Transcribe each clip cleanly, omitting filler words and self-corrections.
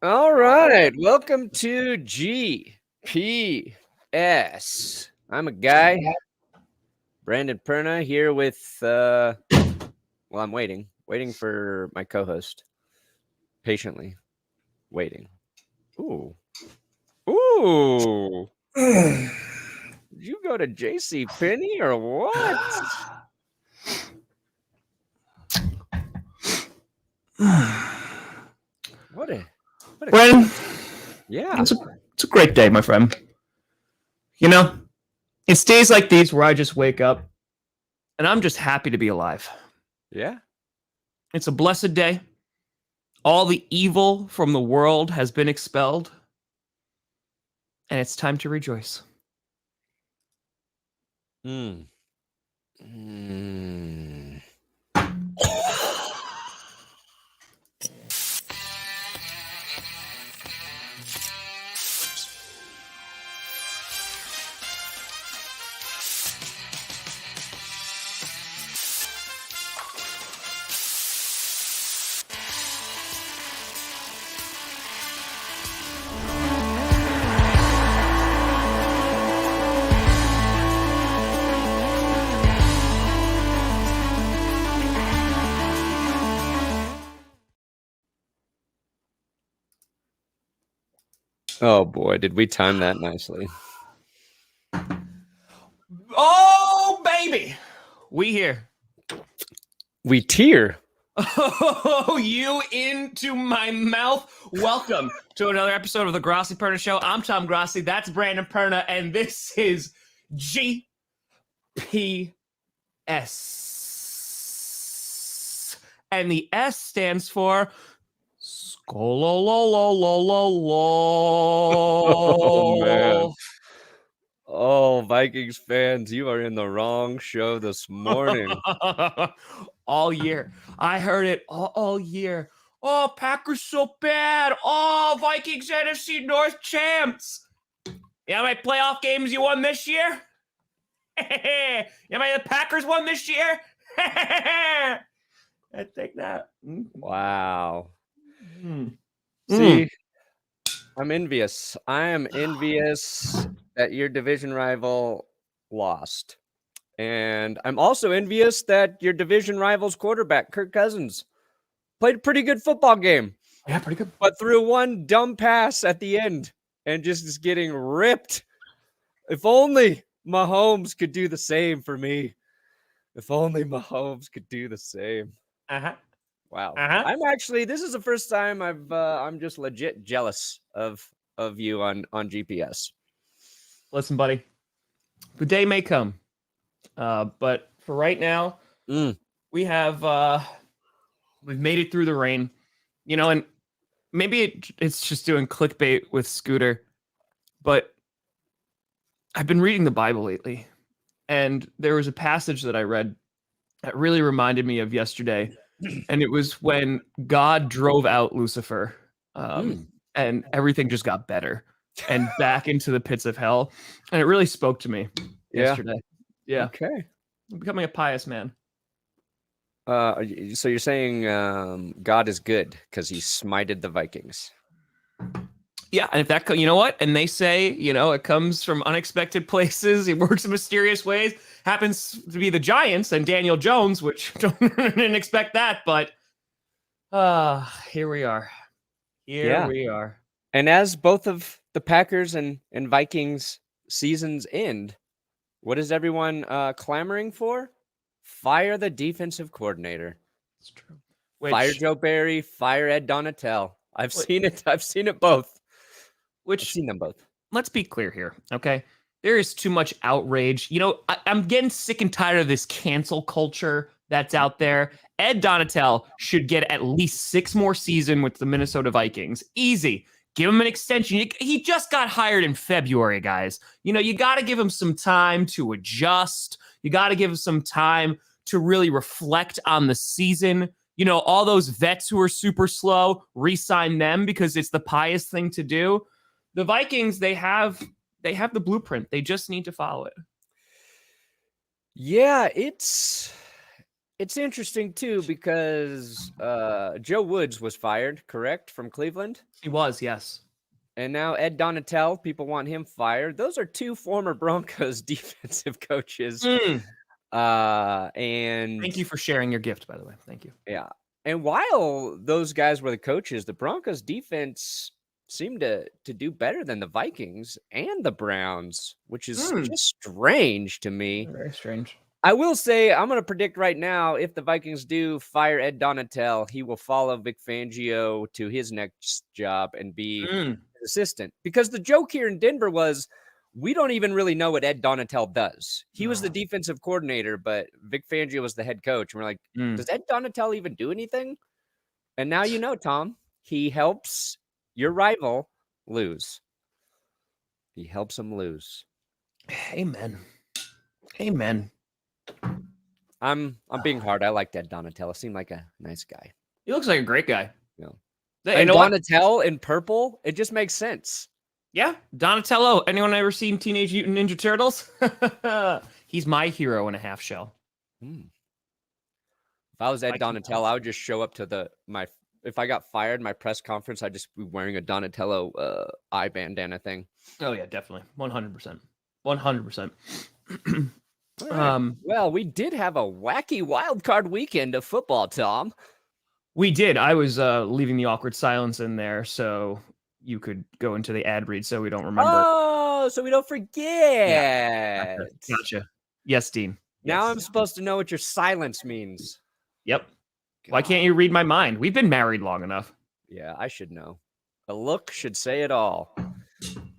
All right, welcome to GPS. I'm a guy, Brandon Perna, here with, I'm waiting for my co-host, patiently waiting. Ooh. Did you go to J.C. Penney or what? What a Brandon, yeah. it's a great day, my friend. You know, it's days like these where I just wake up and I'm just happy to be alive. Yeah. It's a blessed day. All the evil from the world has been expelled, and it's time to rejoice. Hmm. Mm. Oh boy, did we time that nicely. Oh, baby. We here. We tear. Oh, you into my mouth. Welcome to another episode of the Grossi Perna Show. I'm Tom Grossi. That's Brandon Perna, and this is GPS. And the S stands for Oh man. Skolololololol. Oh, Vikings fans, you are in the wrong show this morning. All year. I heard it all year. Oh, Packers so bad. Oh, Vikings NFC North champs. You know how many playoff games you won this year? You know how many the Packers won this year? I take that. Wow. Mm. See, I'm envious. I am envious that your division rival lost. And I'm also envious that your division rival's quarterback, Kirk Cousins, played a pretty good football game. Yeah, pretty good. But threw one dumb pass at the end and just is getting ripped. If only Mahomes could do the same for me. If only Mahomes could do the same. Uh-huh. Wow. Uh-huh. I'm actually, this is the first time I'm just legit jealous of you on GPS. Listen, buddy. The day may come. But for right now, we have we've made it through the rain. You know, and maybe it's just doing clickbait with Scooter, but I've been reading the Bible lately, and there was a passage that I read that really reminded me of yesterday, and it was when God drove out Lucifer, and everything just got better and back into the pits of hell, and it really spoke to me yesterday. Yeah, Okay. I'm becoming a pious man. So you're saying God is good because he smited the Vikings. Yeah, and if that, you know what? And they say, you know, it comes from unexpected places. It works in mysterious ways. Happens to be the Giants and Daniel Jones, which didn't expect that, but here we are. We are. And as both of the Packers and Vikings seasons end, what is everyone clamoring for? Fire the defensive coordinator. It's true. Fire Joe Barry, fire Ed Donatel. I've seen it both. I've seen them both. Let's be clear here, okay? There is too much outrage. You know, I'm getting sick and tired of this cancel culture that's out there. Ed Donatel should get at least 6 more seasons with the Minnesota Vikings. Easy. Give him an extension. He just got hired in February, guys. You know, you got to give him some time to adjust. You got to give him some time to really reflect on the season. You know, all those vets who are super slow, re-sign them because it's the pious thing to do. The Vikings, they have the blueprint. They just need to follow it. Yeah, it's It's interesting too because Joe Woods was fired, correct, from Cleveland? He was, yes. And now Ed Donatel, people want him fired. Those are two former Broncos defensive coaches. And thank you for sharing your gift, by the way. Thank you. Yeah. And while those guys were the coaches, the Broncos defense seemed to do better than the Vikings and the Browns, which is just strange to me. Very strange. I will say, I'm going to predict right now, if the Vikings do fire Ed Donatel, he will follow Vic Fangio to his next job and be his assistant. Because the joke here in Denver was, we don't even really know what Ed Donatel does. He was the defensive coordinator, but Vic Fangio was the head coach. And we're like, does Ed Donatel even do anything? And now you know, Tom, he helps your rival lose. He helps him lose. Amen. Amen. I'm being hard. I like Ed Donatel. Seemed like a nice guy. He looks like a great guy. Yeah. And Donatel in purple, it just makes sense. Yeah, Donatello. Anyone ever seen Teenage Mutant Ninja Turtles? He's my hero in a half shell. If I was Ed Donatel, I would just show up to if I got fired, my press conference, I'd just be wearing a Donatello eye bandana thing. Oh yeah, definitely. 100%. 100%. Right. Well, we did have a wacky wild card weekend of football, Tom. We did. I was leaving the awkward silence in there so you could go into the ad read so we don't remember. Oh, so we don't forget. Yeah. Gotcha. Yes, Dean. Now yes. I'm supposed to know what your silence means. Yep. God. Why can't you read my mind? We've been married long enough. Yeah, I should know. A look should say it all.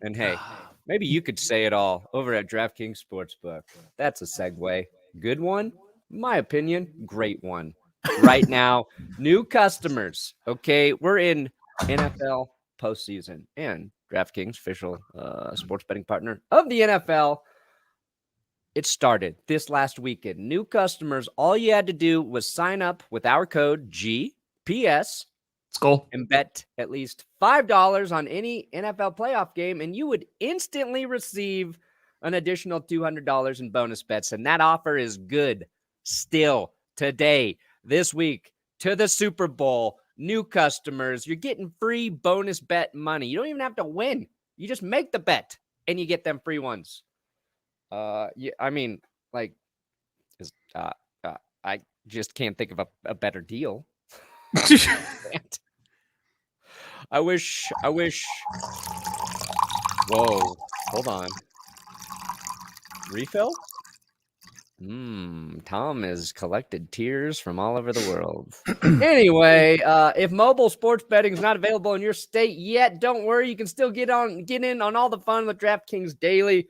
And hey, maybe you could say it all over at DraftKings Sportsbook. That's a segue. Good one? My opinion, great one. Right now, new customers. Okay, we're in NFL postseason, and DraftKings, official sports betting partner of the NFL. It started this last weekend. New customers, all you had to do was sign up with our code GPS. Let's go. And bet at least $5 on any NFL playoff game, and you would instantly receive an additional $200 in bonus bets. And that offer is good still today, this week, to the Super Bowl. New customers, you're getting free bonus bet money. You don't even have to win. You just make the bet, and you get them free ones. Yeah, I mean, like, I just can't think of a better deal. I wish. Whoa, hold on. Refill? Tom has collected tears from all over the world. Anyway, if mobile sports betting is not available in your state yet, don't worry. You can still get in on all the fun with DraftKings Daily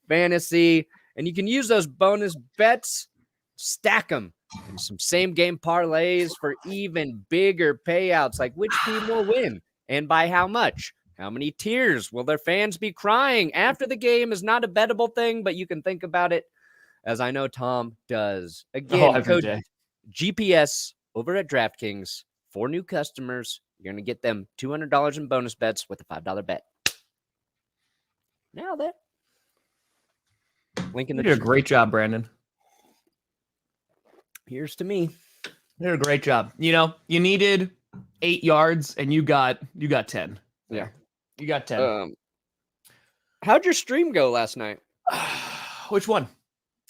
Fantasy, and you can use those bonus bets, stack them in some same game parlays for even bigger payouts, like which team will win and by how much. How many tears will their fans be crying after the game is not a bettable thing, but you can think about it, as I know Tom does. Again, code GPS over at DraftKings for new customers. You're going to get them $200 in bonus bets with a $5 bet. Now that. Link in the You did a great job, Brandon. Here's to me. You did a great job. You know, you needed 8 yards and you got 10. Yeah. You got 10. How'd your stream go last night? Which one?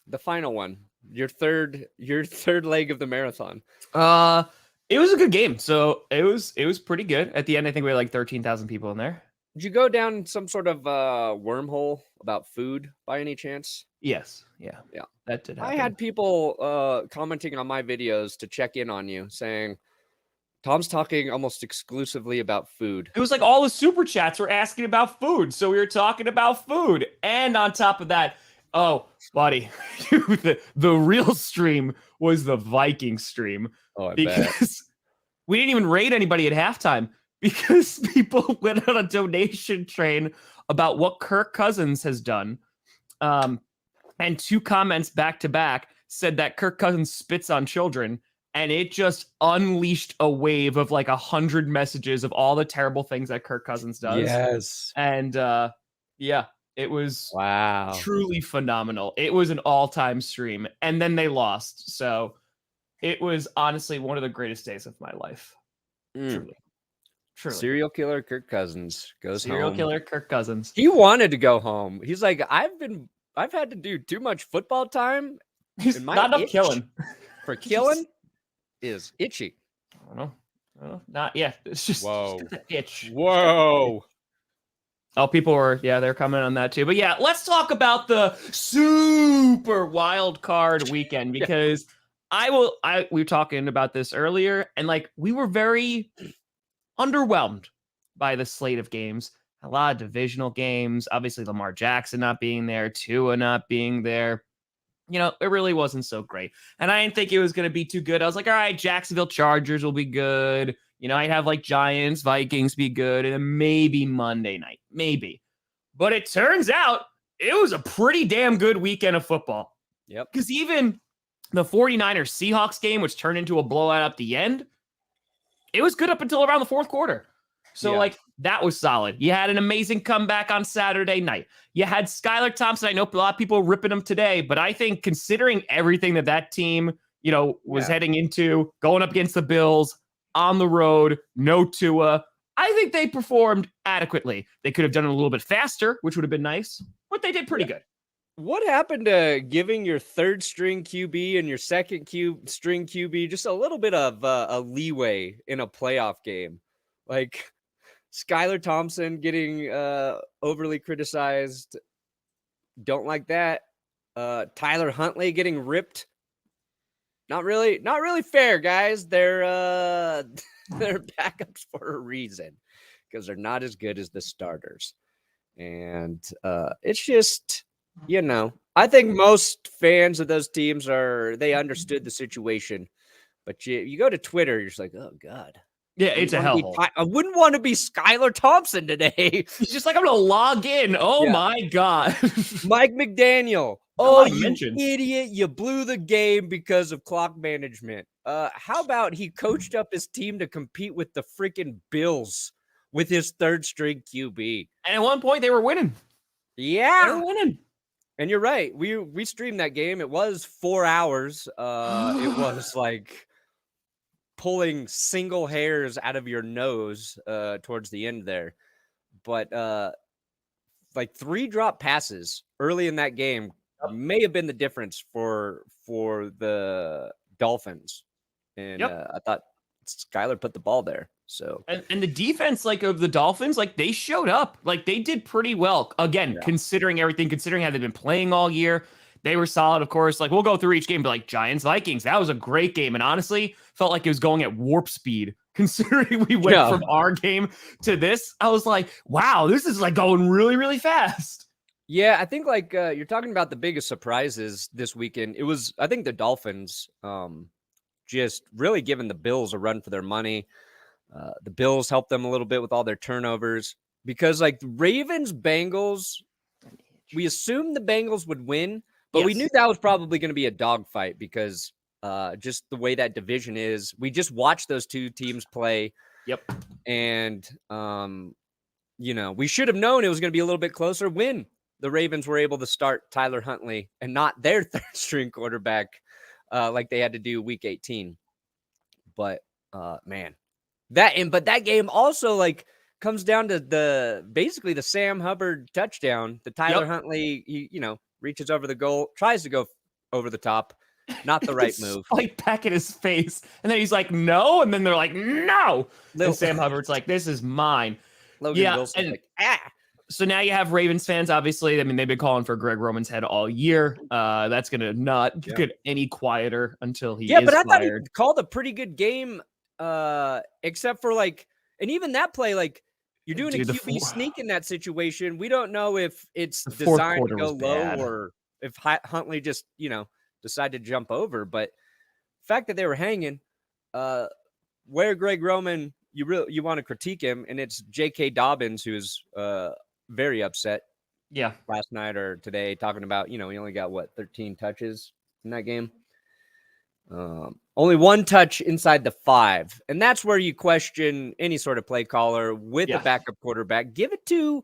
The final one. Your third leg of the marathon. It was a good game. So it was pretty good. At the end, I think we had like 13,000 people in there. Did you go down some sort of wormhole about food by any chance? Yes. Yeah. That did happen. I had people commenting on my videos to check in on you, saying Tom's talking almost exclusively about food. It was like all the super chats were asking about food. So we were talking about food. And on top of that, oh, buddy, the real stream was the Viking stream. Oh, I because bet. We didn't even rate anybody at halftime because people went on a donation train about what Kirk Cousins has done. And 2 comments back to back said that Kirk Cousins spits on children. And it just unleashed a wave of like 100 messages of all the terrible things that Kirk Cousins does. Yes. And yeah, it was wow, truly phenomenal. It was an all-time stream. And then they lost. So It was honestly one of the greatest days of my life. Truly. Serial killer Kirk Cousins goes home. Serial killer Kirk Cousins. He wanted to go home. He's like, I've had to do too much football time. He's not enough killing. For killing is itchy. I don't know. Not yet. It's just an itch. Whoa. Oh, people were, they're coming on that too. But yeah, let's talk about the super wild card weekend because we were talking about this earlier and like we were very underwhelmed by the slate of games. A lot of divisional games. Obviously, Lamar Jackson not being there, Tua not being there. It really wasn't so great. And I didn't think it was going to be too good. I was like, all right, Jacksonville Chargers will be good. I'd have like Giants, Vikings be good. And then maybe Monday night. Maybe. But it turns out it was a pretty damn good weekend of football. Yep. Because even the 49ers Seahawks game, which turned into a blowout at the end, it was good up until around the fourth quarter. So, that was solid. You had an amazing comeback on Saturday night. You had Skylar Thompson. I know a lot of people are ripping him today, but I think considering everything that team, was heading into, going up against the Bills, on the road, no Tua, I think they performed adequately. They could have done it a little bit faster, which would have been nice, but they did pretty good. What happened to giving your third string QB and your second string QB just a little bit of a leeway in a playoff game? Like Skylar Thompson getting overly criticized. Don't like that. Tyler Huntley getting ripped. Not really fair, guys. They're backups for a reason because they're not as good as the starters. And it's just, I think most fans of those teams they understood the situation. But you go to Twitter, you're just like, oh, God. Yeah, it's a hellhole. I wouldn't want to be Skylar Thompson today. He's just like, I'm going to log in. Oh, my God. Mike McDaniel. Oh, you idiot. You blew the game because of clock management. How about he coached up his team to compete with the freaking Bills with his third string QB? And at one point, they were winning. Yeah. They were winning. And you're right. We streamed that game. It was 4 hours. It was like pulling single hairs out of your nose towards the end there. But like 3 drop passes early in that game may have been the difference for the Dolphins. And I thought Skylar put the ball there. So and the defense of the Dolphins, they showed up. They did pretty well. Again, considering everything, considering how they've been playing all year. They were solid, of course. We'll go through each game, but Giants, Vikings, that was a great game. And honestly, felt like it was going at warp speed. Considering we went from our game to this, I was like, wow, this is going really, really fast. Yeah, I think you're talking about the biggest surprises this weekend. It was, I think, the Dolphins just really giving the Bills a run for their money. The Bills helped them a little bit with all their turnovers because the Ravens, Bengals, we assumed the Bengals would win. But we knew that was probably going to be a dogfight because just the way that division is. We just watched those two teams play. Yep. And, we should have known it was going to be a little bit closer when the Ravens were able to start Tyler Huntley and not their third string quarterback like they had to do week 18. But, man, that game also comes down to basically the Sam Hubbard touchdown. The Tyler Huntley, he, reaches over the goal, tries to go over the top, not the right move. Back in his face, and then he's like, "No," and then they're like, "No." And Sam Hubbard's like, "This is mine." Logan Wilson's So now you have Ravens fans. Obviously, I mean, they've been calling for Greg Roman's head all year. That's gonna not get any quieter until he is but I thought he fired. called a pretty good game, except for and even that play, you're doing a QB sneak in that situation. We don't know if it's designed to go low or if Huntley just, decided to jump over. But the fact that they were hanging, where Greg Roman, you want to critique him, and it's J.K. Dobbins who's very upset. Yeah, last night or today, talking about he only got 13 touches in that game. Only 1 touch inside the 5. And that's where you question any sort of play caller with a backup quarterback. Give it to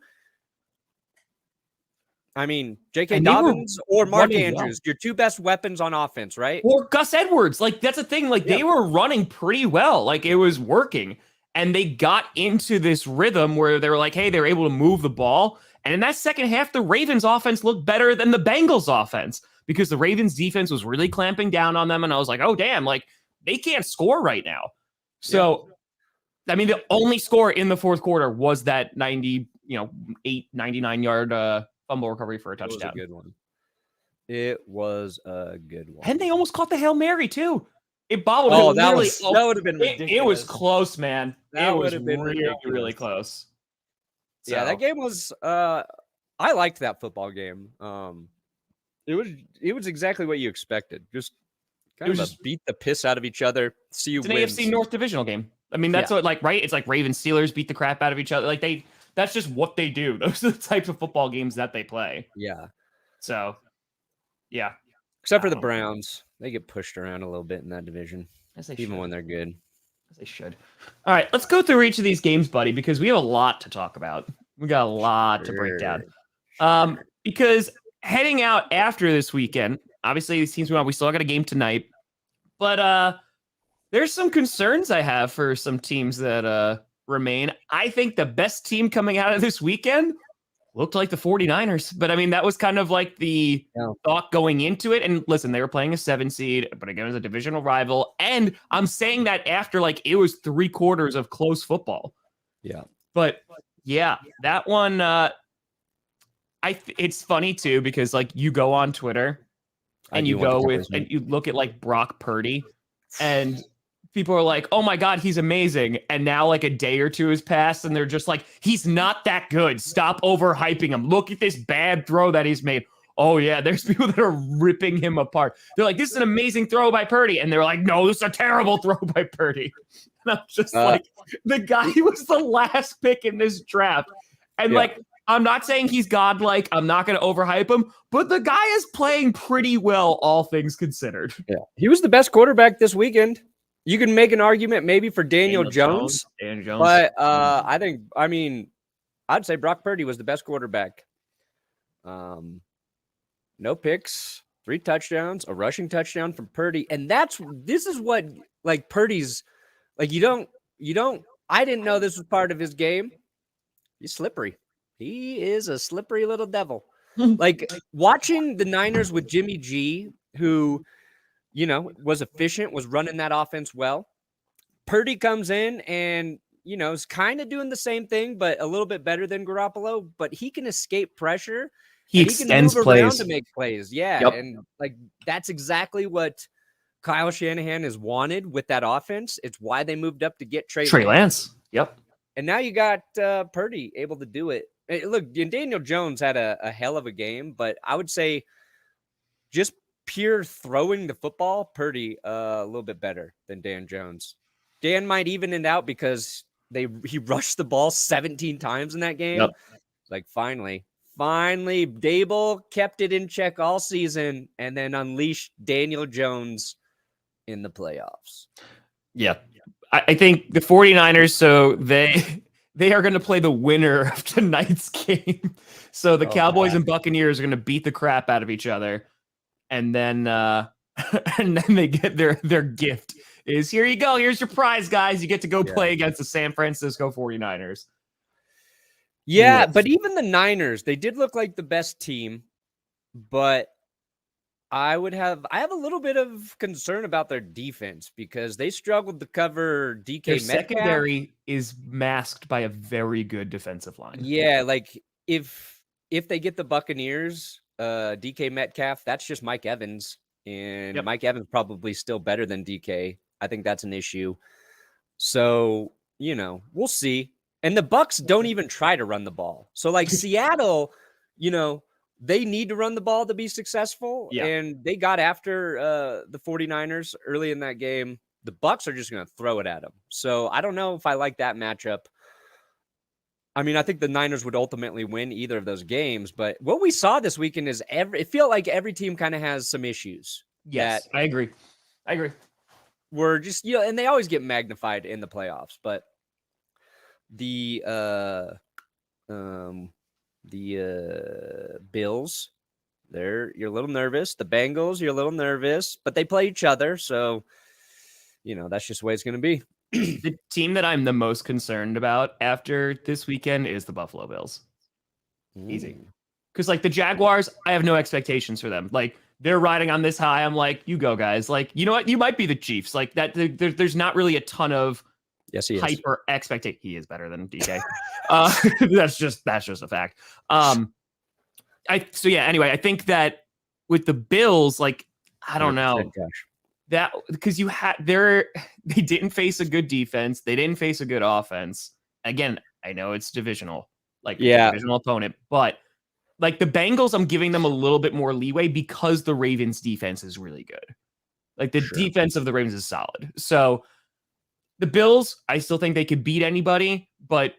I mean, J.K. And they were Dobbins or Mark running Andrews, well. your two best weapons on offense, right? Or Gus Edwards. Like, that's the thing. Like, Yeah. they were running pretty well. Like, it was working. And they got into this rhythm where they were like, hey, they're able to move the ball. And in that second half, the Ravens offense looked better than the Bengals offense because the Ravens defense was really clamping down on them. And I was like, oh, damn, like, they can't score right now. So, I mean, the only score in the fourth quarter was that 99-yard fumble recovery for a touchdown. It was a good one. It was a good one. And they almost caught the Hail Mary, too. It bobbled. Oh, that would have been ridiculous. It was close, man. That would have been really close. So, yeah, that game was. I liked that football game. It was exactly what you expected. Just kind of beat the piss out of each other. See you win. It's an AFC North divisional game. I mean, that's what, like, right? It's like Ravens Steelers beat the crap out of each other. Like, that's just what they do. Those are the types of football games that they play. Yeah. So, yeah. Except for the Browns. They get pushed around a little bit in that division. As they even should. when they're good. As they should. All right, let's go through each of these games, buddy, because we have a lot to talk about. We got a lot to break down. Because heading out after this weekend, obviously these teams we still got a game tonight, but there's some concerns I have for some teams that remain. I think the best team coming out of this weekend looked like the 49ers, but I mean, that was kind of like the thought going into it. And listen, they were playing a 7 seed, but again, it was a divisional rival. And I'm saying that after like it was 3/4 of close football. Yeah. But yeah, that one, it's funny too, because like you go on Twitter and you look at like Brock Purdy and people are like, oh my God, he's amazing. And now like a day or two has passed and they're just like, he's not that good. Stop overhyping him. Look at this bad throw that he's made. Oh yeah, there's people that are ripping him apart. They're like, this is an amazing throw by Purdy. And they're like, no, this is a terrible throw by Purdy. And I'm just like, the guy was the last pick in this draft. And like, I'm not saying he's godlike. I'm not going to overhype him, but the guy is playing pretty well, all things considered. Yeah, he was the best quarterback this weekend. You can make an argument maybe for Daniel Jones. But I'd say Brock Purdy was the best quarterback. No picks, 3 touchdowns, a rushing touchdown from Purdy. And this is what like Purdy's like, I didn't know this was part of his game. He's slippery. He is a slippery little devil. Like watching the Niners with Jimmy G, who, was efficient, was running that offense well. Purdy comes in and, is kind of doing the same thing, but a little bit better than Garoppolo, but he can escape pressure. He extends plays to make plays. Yeah. Yep. And like, that's exactly what Kyle Shanahan has wanted with that offense. It's why they moved up to get Trey Lance. Yep. And now you got Purdy able to do it. Look, Daniel Jones had a hell of a game, but I would say just pure throwing the football, Purdy a little bit better than Dan Jones. Dan might even it out because he rushed the ball 17 times in that game. Yep. Like finally, Dable kept it in check all season and then unleashed Daniel Jones in the playoffs. Yeah. I think the 49ers, so they are going to play the winner of tonight's game. So the Cowboys and Buccaneers are going to beat the crap out of each other. And then they get their gift is, here you go. Here's your prize, guys. You get to go play against the San Francisco 49ers. Yeah, but even the Niners, they did look like the best team, but I have a little bit of concern about their defense because they struggled to cover DK Their Metcalf. Secondary is masked by a very good defensive line. Yeah, like if they get the Buccaneers, DK Metcalf, that's just Mike Evans, and Mike Evans probably still better than DK. I think that's an issue. So, we'll see. And the Bucks don't even try to run the ball. So like Seattle, they need to run the ball to be successful. Yeah. And they got after the 49ers early in that game. The Bucks are just going to throw it at them. So I don't know if I like that matchup. I mean, I think the Niners would ultimately win either of those games. But what we saw this weekend is it felt like every team kind of has some issues. Yes, I agree. We're just, and they always get magnified in the playoffs. But the The Bills, you're a little nervous. The Bengals, you're a little nervous, but they play each other, so that's just the way it's going to be. The team that I'm the most concerned about after this weekend is the Buffalo Bills. Easy. Because like the Jaguars, I have no expectations for them. Like they're riding on this high. I'm like, you go, guys. Like, you know what? You might be the Chiefs. Like that. There's not really a ton of hyper expectation. He is better than DK. That's just a fact. Anyway, I think that with the Bills, like, I don't know that because they didn't face a good defense. They didn't face a good offense. Again, I know it's divisional, divisional opponent, but like the Bengals, I'm giving them a little bit more leeway because the Ravens defense is really good. Like the defense of the Ravens is solid. So the Bills, I still think they could beat anybody, but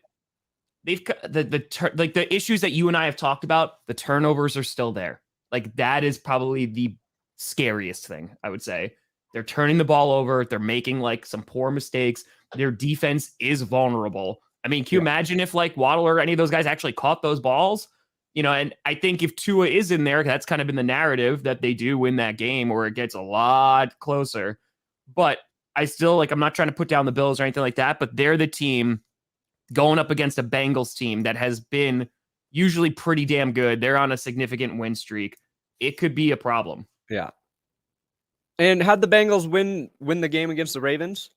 they've the issues that you and I have talked about, the turnovers are still there. Like that is probably the scariest thing, I would say. They're turning the ball over. They're making like some poor mistakes. Their defense is vulnerable. I mean, can you imagine if like Waddle or any of those guys actually caught those balls? And I think if Tua is in there, that's kind of been the narrative that they do win that game or it gets a lot closer. But I still I'm not trying to put down the Bills or anything like that, but they're the team going up against a Bengals team that has been usually pretty damn good. They're on a significant win streak. It could be a problem. Yeah. And how'd the Bengals win the game against the Ravens?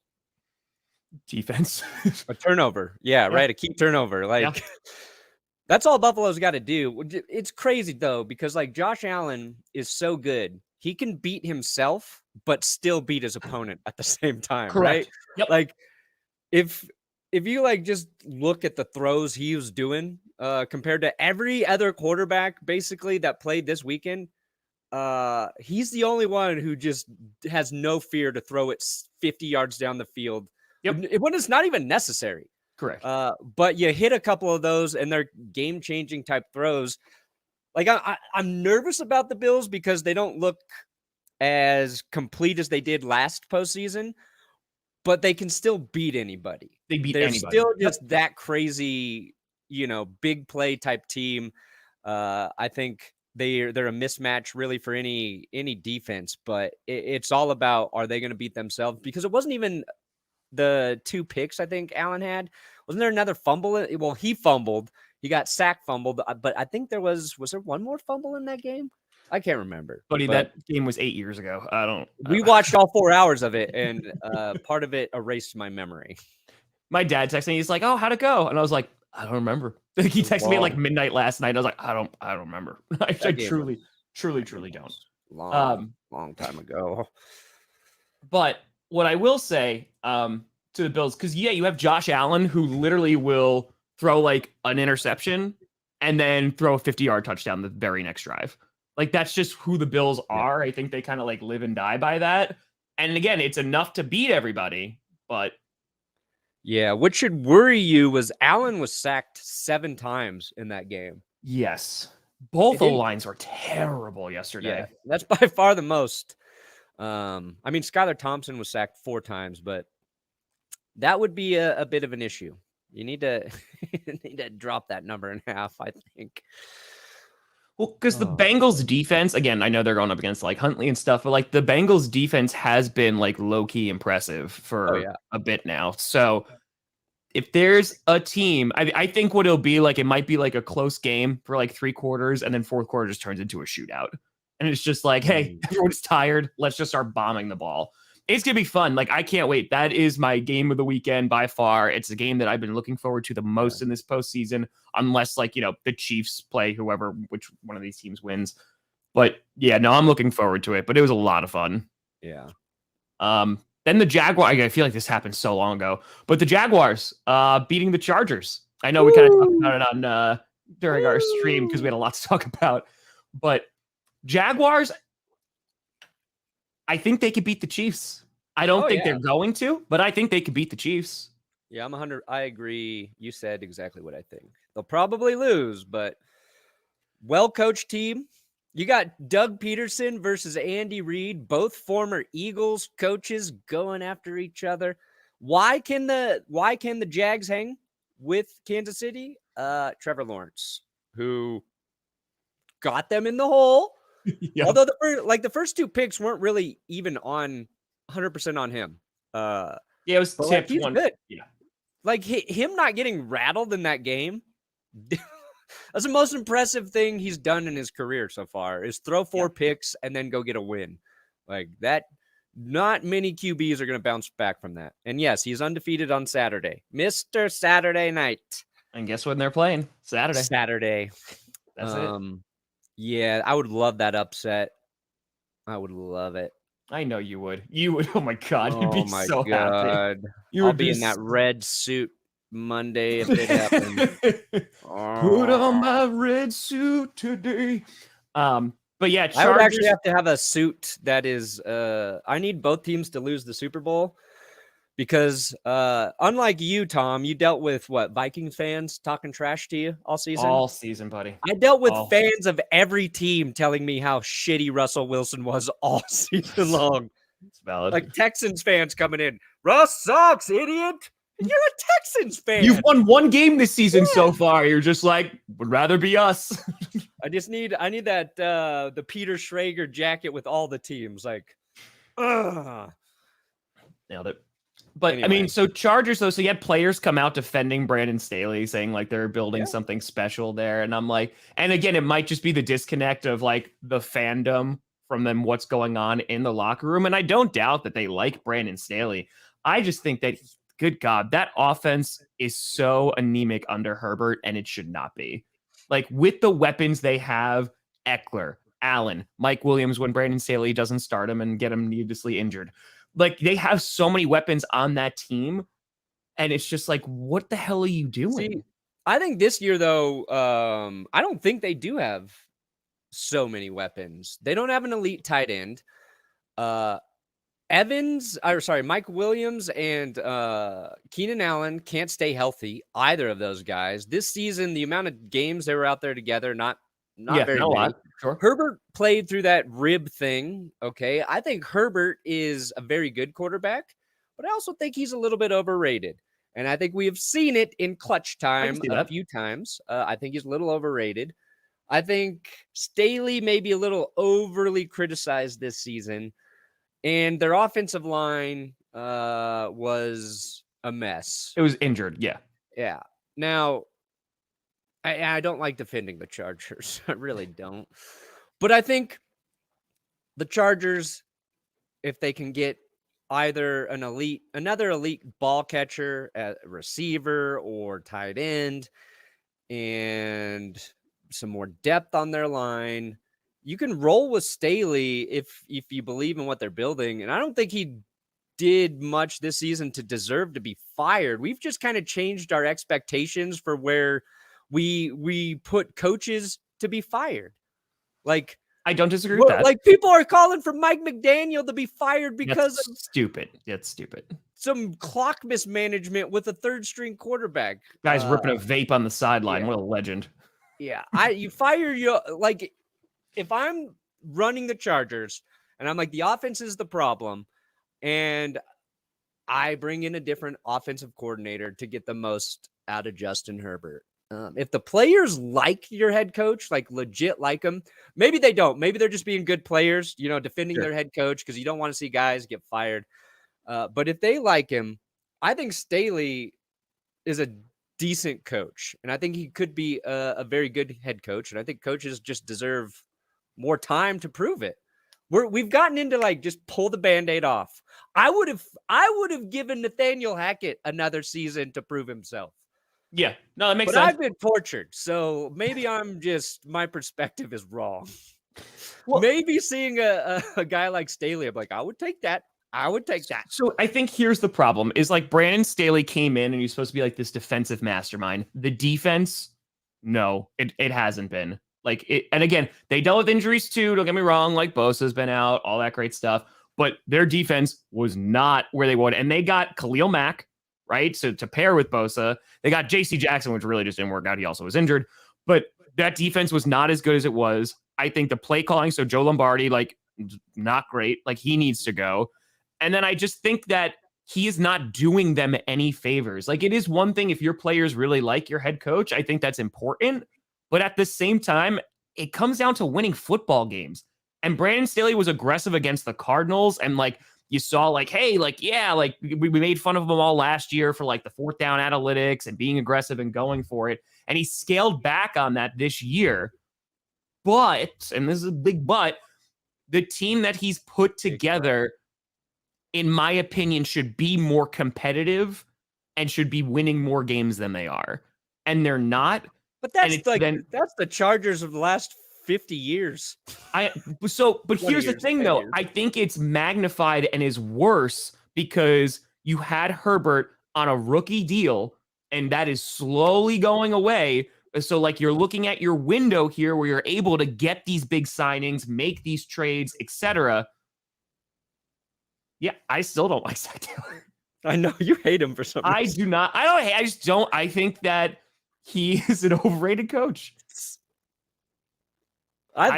Defense. A turnover. Yeah, right. A key turnover. That's all Buffalo's got to do. It's crazy, though, because like Josh Allen is so good. He can beat himself, but still beat his opponent at the same time. Correct. Right? Yep. Like if you just look at the throws he was doing compared to every other quarterback basically that played this weekend, he's the only one who just has no fear to throw it 50 yards down the field. Yep. When it's not even necessary. Correct. But you hit a couple of those and they're game-changing type throws. Like I'm nervous about the Bills because they don't look as complete as they did last postseason, but they can still beat anybody. They're still just that crazy, big play type team. I think they're a mismatch really for any defense, but it's all about, are they going to beat themselves? Because it wasn't even the 2 picks I think Allen had. Wasn't there another fumble? Well, he fumbled. He got sack fumbled, but I think was there one more fumble in that game? I can't remember. Buddy, that game was 8 years ago. We watched all 4 hours of it, and part of it erased my memory. My dad texted me. He's like, "Oh, how'd it go?" And I was like, "I don't remember." Like he texted me at like midnight last night. And I was like, "I don't remember." I truly don't. Long time ago. But what I will say to the Bills, because you have Josh Allen who literally will throw like an interception and then throw a 50-yard touchdown the very next drive. Like that's just who the Bills are. I think they kind of like live and die by that. And again, it's enough to beat everybody, but yeah, what should worry you was Allen was sacked 7 times in that game. Yes. Both O-lines were terrible yesterday. Yeah, that's by far the most. I mean, Skylar Thompson was sacked 4 times, but that would be a bit of an issue. You need to drop that number in half, I think. Well, because the Bengals defense, again, I know they're going up against like Huntley and stuff, but like the Bengals defense has been like low-key impressive for a bit now. So if there's a team, I think what it'll be like, it might be like a close game for like 3 quarters, and then 4th quarter just turns into a shootout. And it's just like, hey, everyone's tired. Let's just start bombing the ball. It's going to be fun. Like, I can't wait. That is my game of the weekend by far. It's a game that I've been looking forward to the most in this postseason, unless, like, the Chiefs play which one of these teams wins. But, yeah, no, I'm looking forward to it. But it was a lot of fun. Yeah. Then the Jaguars, I feel like this happened so long ago, but the Jaguars beating the Chargers. I know we kind of talked about it on during our stream because we had a lot to talk about. But Jaguars, I think they could beat the Chiefs. I don't think they're going to, but I think they could beat the Chiefs. Yeah, I'm 100. I agree. You said exactly what I think. They'll probably lose, but well-coached team. You got Doug Peterson versus Andy Reid, both former Eagles coaches going after each other. Why can the Jags hang with Kansas City? Trevor Lawrence, who got them in the hole. Yep. Although the first 2 picks weren't really even on 100% on him. Yeah, it was But tipped he's one. good. Yeah. Like him not getting rattled in that game. That's the most impressive thing he's done in his career so far is throw 4 picks and then go get a win. Like that, not many QBs are going to bounce back from that. And yes, he's undefeated on Saturday. Mr. Saturday night. And guess when they're playing? Saturday. That's it. Yeah, I would love that upset. I would love it. I know you would. You would. Oh my God. You'd be so happy. I'll be in that red suit Monday if it happens. Put on my red suit today. But yeah, Chargers, I would actually have to have a suit that is I need both teams to lose the Super Bowl because unlike you, Tom, you dealt with what, Vikings fans talking trash to you all season? All season, buddy. I dealt with fans of every team telling me how shitty Russell Wilson was all season long. It's valid. Like Texans fans coming in, Russ sucks, idiot. You're a Texans fan. You've won 1 game this season so far. You're just like, would rather be us. I need that the Peter Schrager jacket with all the teams. Like, nailed it. But anyway. I mean, so Chargers though, so you had players come out defending Brandon Staley, saying like they're building something special there. And I'm like, and again, it might just be the disconnect of like the fandom from them, what's going on in the locker room. And I don't doubt that they like Brandon Staley. I just think that good God, that offense is so anemic under Herbert, and it should not be. Like, with the weapons they have, Eckler, Allen, Mike Williams, when Brandon Staley doesn't start him and get him needlessly injured. Like, they have so many weapons on that team, and it's just like, what the hell are you doing? See, I think this year, though, I don't think they do have so many weapons. They don't have an elite tight end. Mike Williams and Keenan Allen can't stay healthy, either of those guys. This season, the amount of games they were out there together, not very many. Sure. Herbert played through that rib thing, okay? I think Herbert is a very good quarterback, but I also think he's a little bit overrated. And I think we have seen it in clutch time a few times. I think he's a little overrated. I think Staley may be a little overly criticized this season. And their offensive line was a mess. It was injured, yeah. Yeah. Now, I don't like defending the Chargers. I really don't. But I think the Chargers, if they can get either another elite ball catcher, receiver, or tight end, and some more depth on their line, you can roll with Staley if you believe in what they're building. And I don't think he did much this season to deserve to be fired. We've just kind of changed our expectations for where we put coaches to be fired. Like, I don't disagree with that. Like, people are calling for Mike McDaniel to be fired because of stupid. That's stupid. Some clock mismanagement with a third string quarterback. Guy's ripping a vape on the sideline. Yeah. What a legend. Yeah. You fire your, like, if I'm running the Chargers and I'm like, the offense is the problem, and I bring in a different offensive coordinator to get the most out of Justin Herbert. If the players like your head coach, like legit like him, maybe they don't. Maybe they're just being good players, defending their head coach because you don't want to see guys get fired. But if they like him, I think Staley is a decent coach, and I think he could be a very good head coach. And I think coaches just deserve more time to prove it. We've gotten into like just pull the Band-Aid off. I would have given Nathaniel Hackett another season to prove himself. Yeah, no, that makes sense. But sense. I've been tortured, so maybe my perspective is wrong. Well, maybe seeing a guy like Staley, I'm like, I would take that. So I think here's the problem: is like Brandon Staley came in and he's supposed to be like this defensive mastermind. The defense, no, it hasn't been. Like it, and again, they dealt with injuries too. Don't get me wrong. Like Bosa's been out, all that great stuff. But their defense was not where they wanted. And they got Khalil Mack, right? So to pair with Bosa, they got J.C. Jackson, which really just didn't work out. He also was injured. But that defense was not as good as it was. I think the play calling, so Joe Lombardi, like, not great. Like, he needs to go. And then I just think that he is not doing them any favors. Like, it is one thing if your players really like your head coach. I think that's important. But at the same time, it comes down to winning football games. And Brandon Staley was aggressive against the Cardinals. And like you saw, like, hey, like, yeah, like we made fun of them all last year for like the fourth down analytics and being aggressive and going for it. And he scaled back on that this year. But, and this is a big but, the team that he's put together, in my opinion, should be more competitive and should be winning more games than they are. And they're not. But that's that's the Chargers of the last 50 years. But here's the thing, though. I think it's magnified and is worse because you had Herbert on a rookie deal, and that is slowly going away. So, like, you're looking at your window here where you're able to get these big signings, make these trades, etc. Yeah, I still don't like Zach Taylor. I know you hate him for some reason. I do not. I don't hate. I just don't. I think that he is an overrated coach. I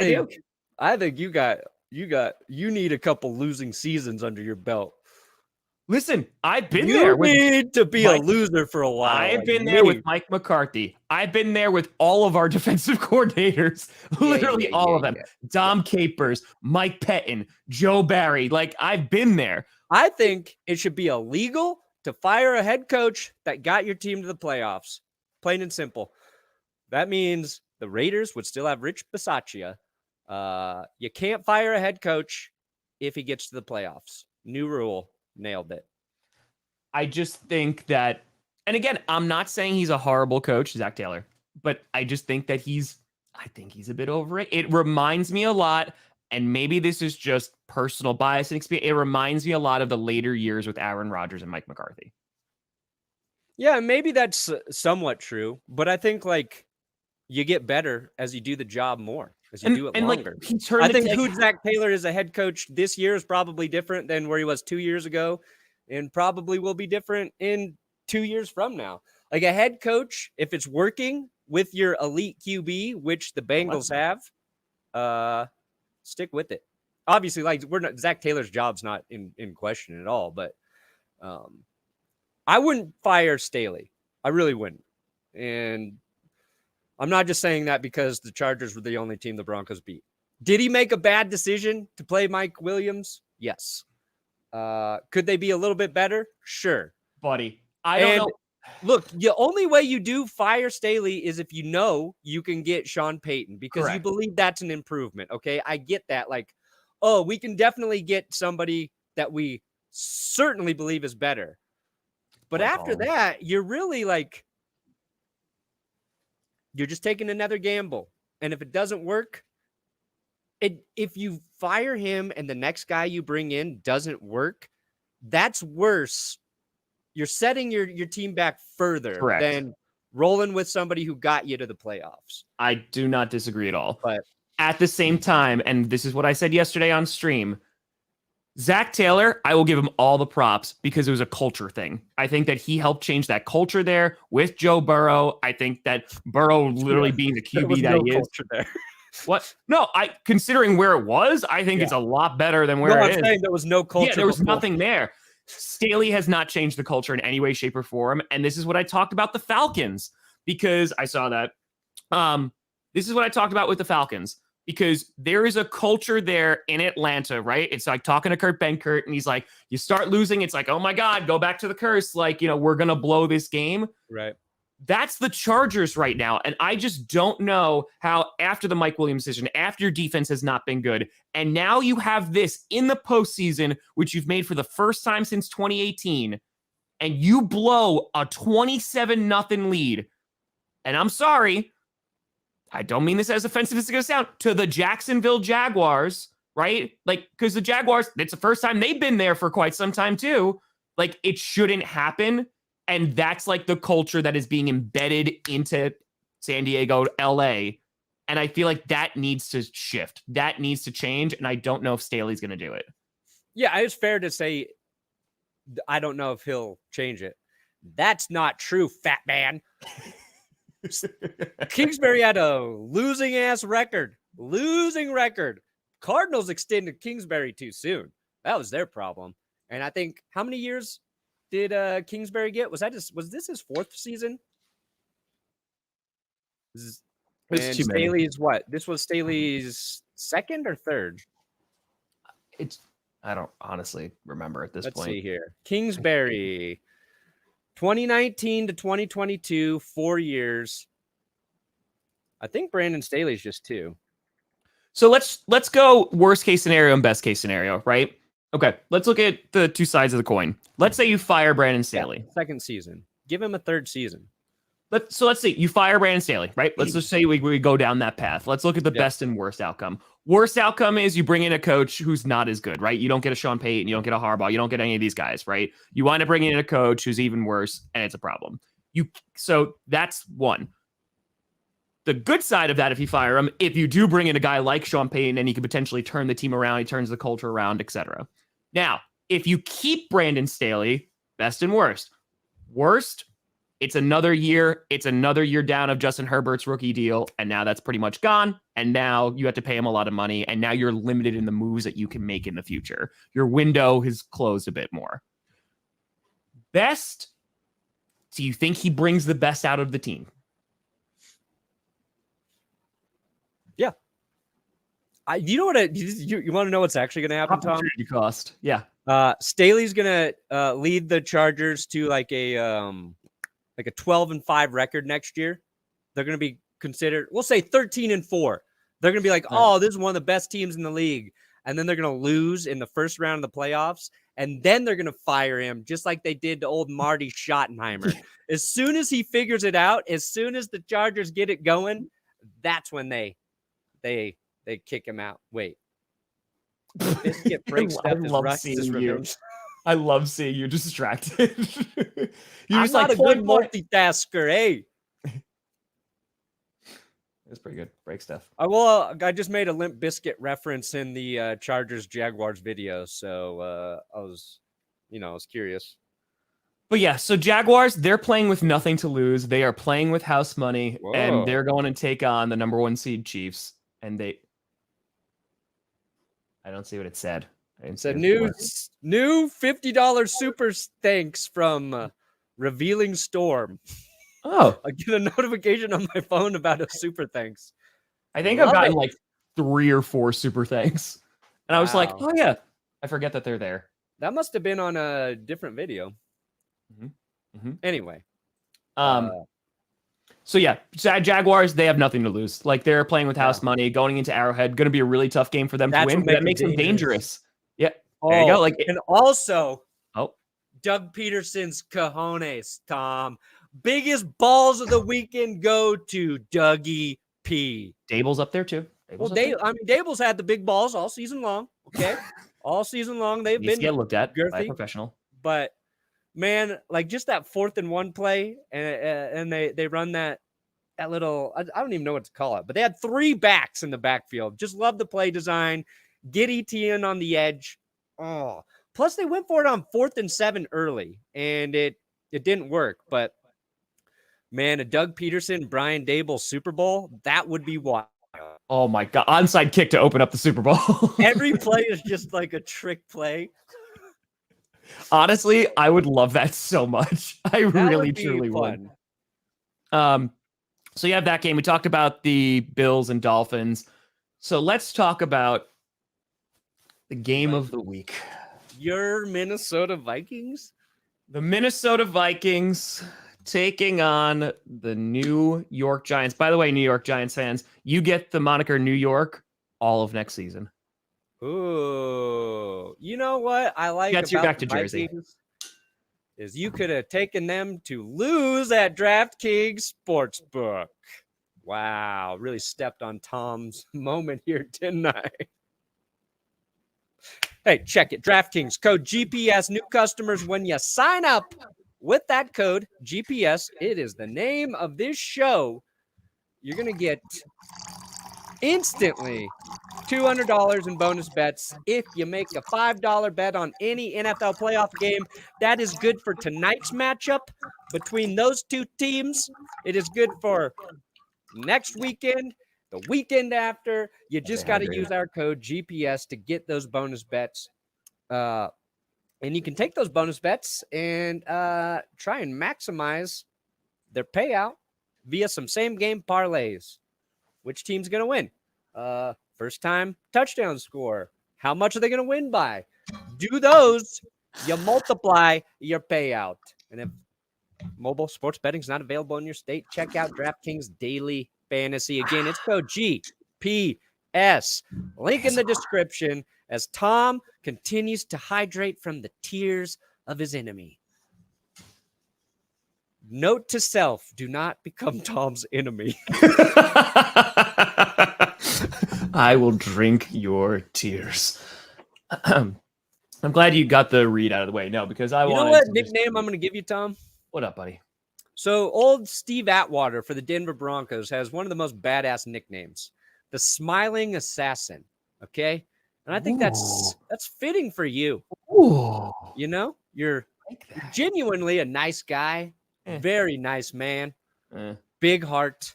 think you need a couple losing seasons under your belt. Listen, I've been there. You need to be a loser for a while. I've been there with Mike McCarthy. I've been there with all of our defensive coordinators, literally all of them. Dom Capers, Mike Pettin, Joe Barry. Like, I've been there. I think it should be illegal to fire a head coach that got your team to the playoffs. Plain and simple. That means the Raiders would still have Rich Bisaccia. You can't fire a head coach if he gets to the playoffs. New rule. Nailed it. I just think that, and again, I'm not saying he's a horrible coach, Zach Taylor, but I just think that I think he's a bit overrated. It reminds me a lot, and maybe this is just personal bias and experience. It reminds me a lot of the later years with Aaron Rodgers and Mike McCarthy. Yeah, maybe that's somewhat true, but I think like you get better as you do the job more, as you do it longer. Like, I think who Zach Taylor is a head coach this year is probably different than where he was 2 years ago, and probably will be different in 2 years from now. Like a head coach, if it's working with your elite QB, which the Bengals have, stick with it. Obviously, like Zach Taylor's job's not in question at all, but I wouldn't fire Staley. I really wouldn't. And I'm not just saying that because the Chargers were the only team the Broncos beat. Did he make a bad decision to play Mike Williams? Yes. Could they be a little bit better? Sure. Buddy, I don't know. Look, the only way you do fire Staley is if you know you can get Sean Payton because you believe that's an improvement, okay? I get that. Like, oh, we can definitely get somebody that we certainly believe is better. But after that, you're really like, you're just taking another gamble. And if it doesn't work, if you fire him and the next guy you bring in doesn't work, that's worse. You're setting your team back further than rolling with somebody who got you to the playoffs. I do not disagree at all. But at the same time, and this is what I said yesterday on stream, Zach Taylor, I will give him all the props because it was a culture thing. I think that he helped change that culture there with Joe Burrow. I think that Burrow literally being the QB that he is. There. What? No, considering where it was, I think it's a lot better than where it is. I'm saying there was no culture. Yeah, there was nothing there. Staley has not changed the culture in any way, shape, or form. And this is what I talked about the Falcons because I saw that. This is what I talked about with the Falcons. Because there is a culture there in Atlanta, right? It's like talking to Kurt Benkert, and he's like, you start losing, it's like, oh my God, go back to the curse. Like, we're going to blow this game. Right. That's the Chargers right now. And I just don't know how after the Mike Williams decision, after your defense has not been good, and now you have this in the postseason, which you've made for the first time since 2018, and you blow a 27-0 lead. And I'm sorry, I don't mean this as offensive as it's going to sound, to the Jacksonville Jaguars, right? Like, because the Jaguars, it's the first time they've been there for quite some time too. Like, it shouldn't happen. And that's like the culture that is being embedded into San Diego, LA. And I feel like that needs to shift. That needs to change. And I don't know if Staley's going to do it. Yeah, it's fair to say, I don't know if he'll change it. That's not true, fat man. Kingsbury had a losing record. Cardinals extended Kingsbury too soon. That was their problem. And I think how many years did Kingsbury get? Was this his fourth season? It's And too many. Staley's what? This was Staley's second or third? I don't honestly remember at this point. Let's see here. Kingsbury, 2019 to 2022, 4 years. I think Brandon Staley's just 2. So let's go worst case scenario and best case scenario, right? Okay, let's look at the two sides of the coin. Let's say you fire Brandon Staley. Yeah, second season. Give him a third season. Let's see. You fire Brandon Staley, right? Let's just say we go down that path. Let's look at the best and worst outcome. Worst outcome is you bring in a coach who's not as good, right? You don't get a Sean Payton, you don't get a Harbaugh, you don't get any of these guys, right? You wind up bringing in a coach who's even worse, and it's a problem. So that's one. The good side of that, if you fire him, if you do bring in a guy like Sean Payton and he could potentially turn the team around, he turns the culture around, etc. Now, if you keep Brandon Staley, best and worst. Worst, it's another year. It's another year down of Justin Herbert's rookie deal, and now that's pretty much gone. And now you have to pay him a lot of money, and now you're limited in the moves that you can make in the future. Your window has closed a bit more. Best, do you think he brings the best out of the team? Yeah. You know what? You want to know what's actually going to happen, Tom? Opportunity cost. Yeah. Staley's going to lead the Chargers to like a 12-5 record next year. They're going to be considered, we'll say 13-4. They're going to be like, oh, this is one of the best teams in the league. And then they're going to lose in the first round of the playoffs. And then they're going to fire him just like they did to old Marty Schottenheimer. As soon as he figures it out, as soon as the Chargers get it going, that's when they kick him out. Wait. Biscuit breaks stuff is Russ's revenge. I love seeing you distracted. You're just not a good multitasker, hey. That's pretty good. Break stuff. I just made a Limp Biscuit reference in the Chargers Jaguars video, so I was curious. But yeah, so Jaguars, they're playing with nothing to lose. They are playing with house money, and they're going to take on the number 1 seed Chiefs. And I don't see what it said. It's a new $50 super thanks from Revealing Storm. Oh, I get a notification on my phone about a super thanks. I think I've gotten like 3 or 4 super thanks. And I was like, oh yeah, I forget that they're there. That must have been on a different video. Anyway. So yeah, Jaguars, they have nothing to lose. Like they're playing with house money, going into Arrowhead, going to be a really tough game for them to win. That makes them dangerous. Yeah. There you go. And also, Doug Peterson's cojones, Tom. Biggest balls of the weekend go to Dougie P. Dable's up there too. Dable's had the big balls all season long. Okay, all season long they've been get looked at girthy, by a professional. But man, like just that 4th and 1 play, and they run that little, I don't even know what to call it, but they had 3 backs in the backfield. Just love the play design. Get ETN on the edge. Oh, plus they went for it on 4th and 7 early, and it didn't work. But man, a Doug Peterson, Brian Dable Super Bowl, that would be wild. Oh my God. Onside kick to open up the Super Bowl. Every play is just like a trick play. Honestly, I would love that so much. I really, truly would. So you have that game. We talked about the Bills and Dolphins. So let's talk about the game of the week. Your Minnesota Vikings? The Minnesota Vikings taking on the New York Giants. By the way, New York Giants fans, you get the moniker New York all of next season. Ooh, you know what I like about back to the Jersey Vikings is you could have taken them to lose at DraftKings Sportsbook. Wow, really stepped on Tom's moment here, didn't I? Hey, check it. DraftKings code GPS. New customers, when you sign up with that code GPS, it is the name of this show. You're going to get instantly $200 in bonus bets if you make a $5 bet on any NFL playoff game. That is good for tonight's matchup between those two teams. It is good for next weekend, the weekend after. You just got to use our code GPS to get those bonus bets. And you can take those bonus bets and try and maximize their payout via some same game parlays. which team's going to win. First time touchdown score. How much are they going to win by? Do those, you multiply your payout. And if mobile sports betting is not available in your state, check out DraftKings Daily Fantasy. Again, it's code GPS. Link in the description as Tom continues to hydrate from the tears of his enemy. Note to self, do not become Tom's enemy. I will drink your tears. I'm glad you got the read out of the way. No, because I You know wanted what to nickname I'm going to give you, Tom? What up, buddy? So old Steve Atwater for the Denver Broncos has one of the most badass nicknames, the Smiling Assassin. Okay, and I think that's fitting for you. Ooh. You know, you're genuinely a nice guy, very nice man, big heart,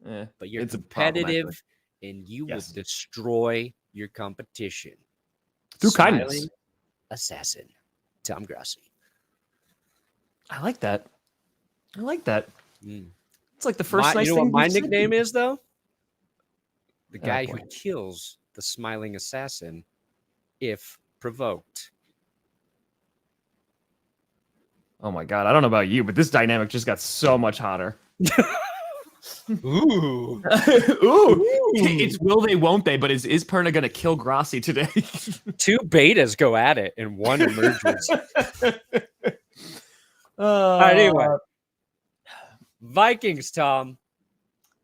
but you're competitive and you will destroy your competition. Through Smiling kindness. Assassin, Tom Grossi. I like that. Mm. It's like the first nice you know thing what my you've said. nickname is, though? The Oh, guy boy. who kills the Smiling Assassin if provoked. Oh my god, I don't know about you, but this dynamic just got so much hotter. Ooh. Ooh. It's will they, won't they, but is Perna gonna kill Grossi today? Two betas go at it and one emerges. All right, anyway. Vikings, Tom.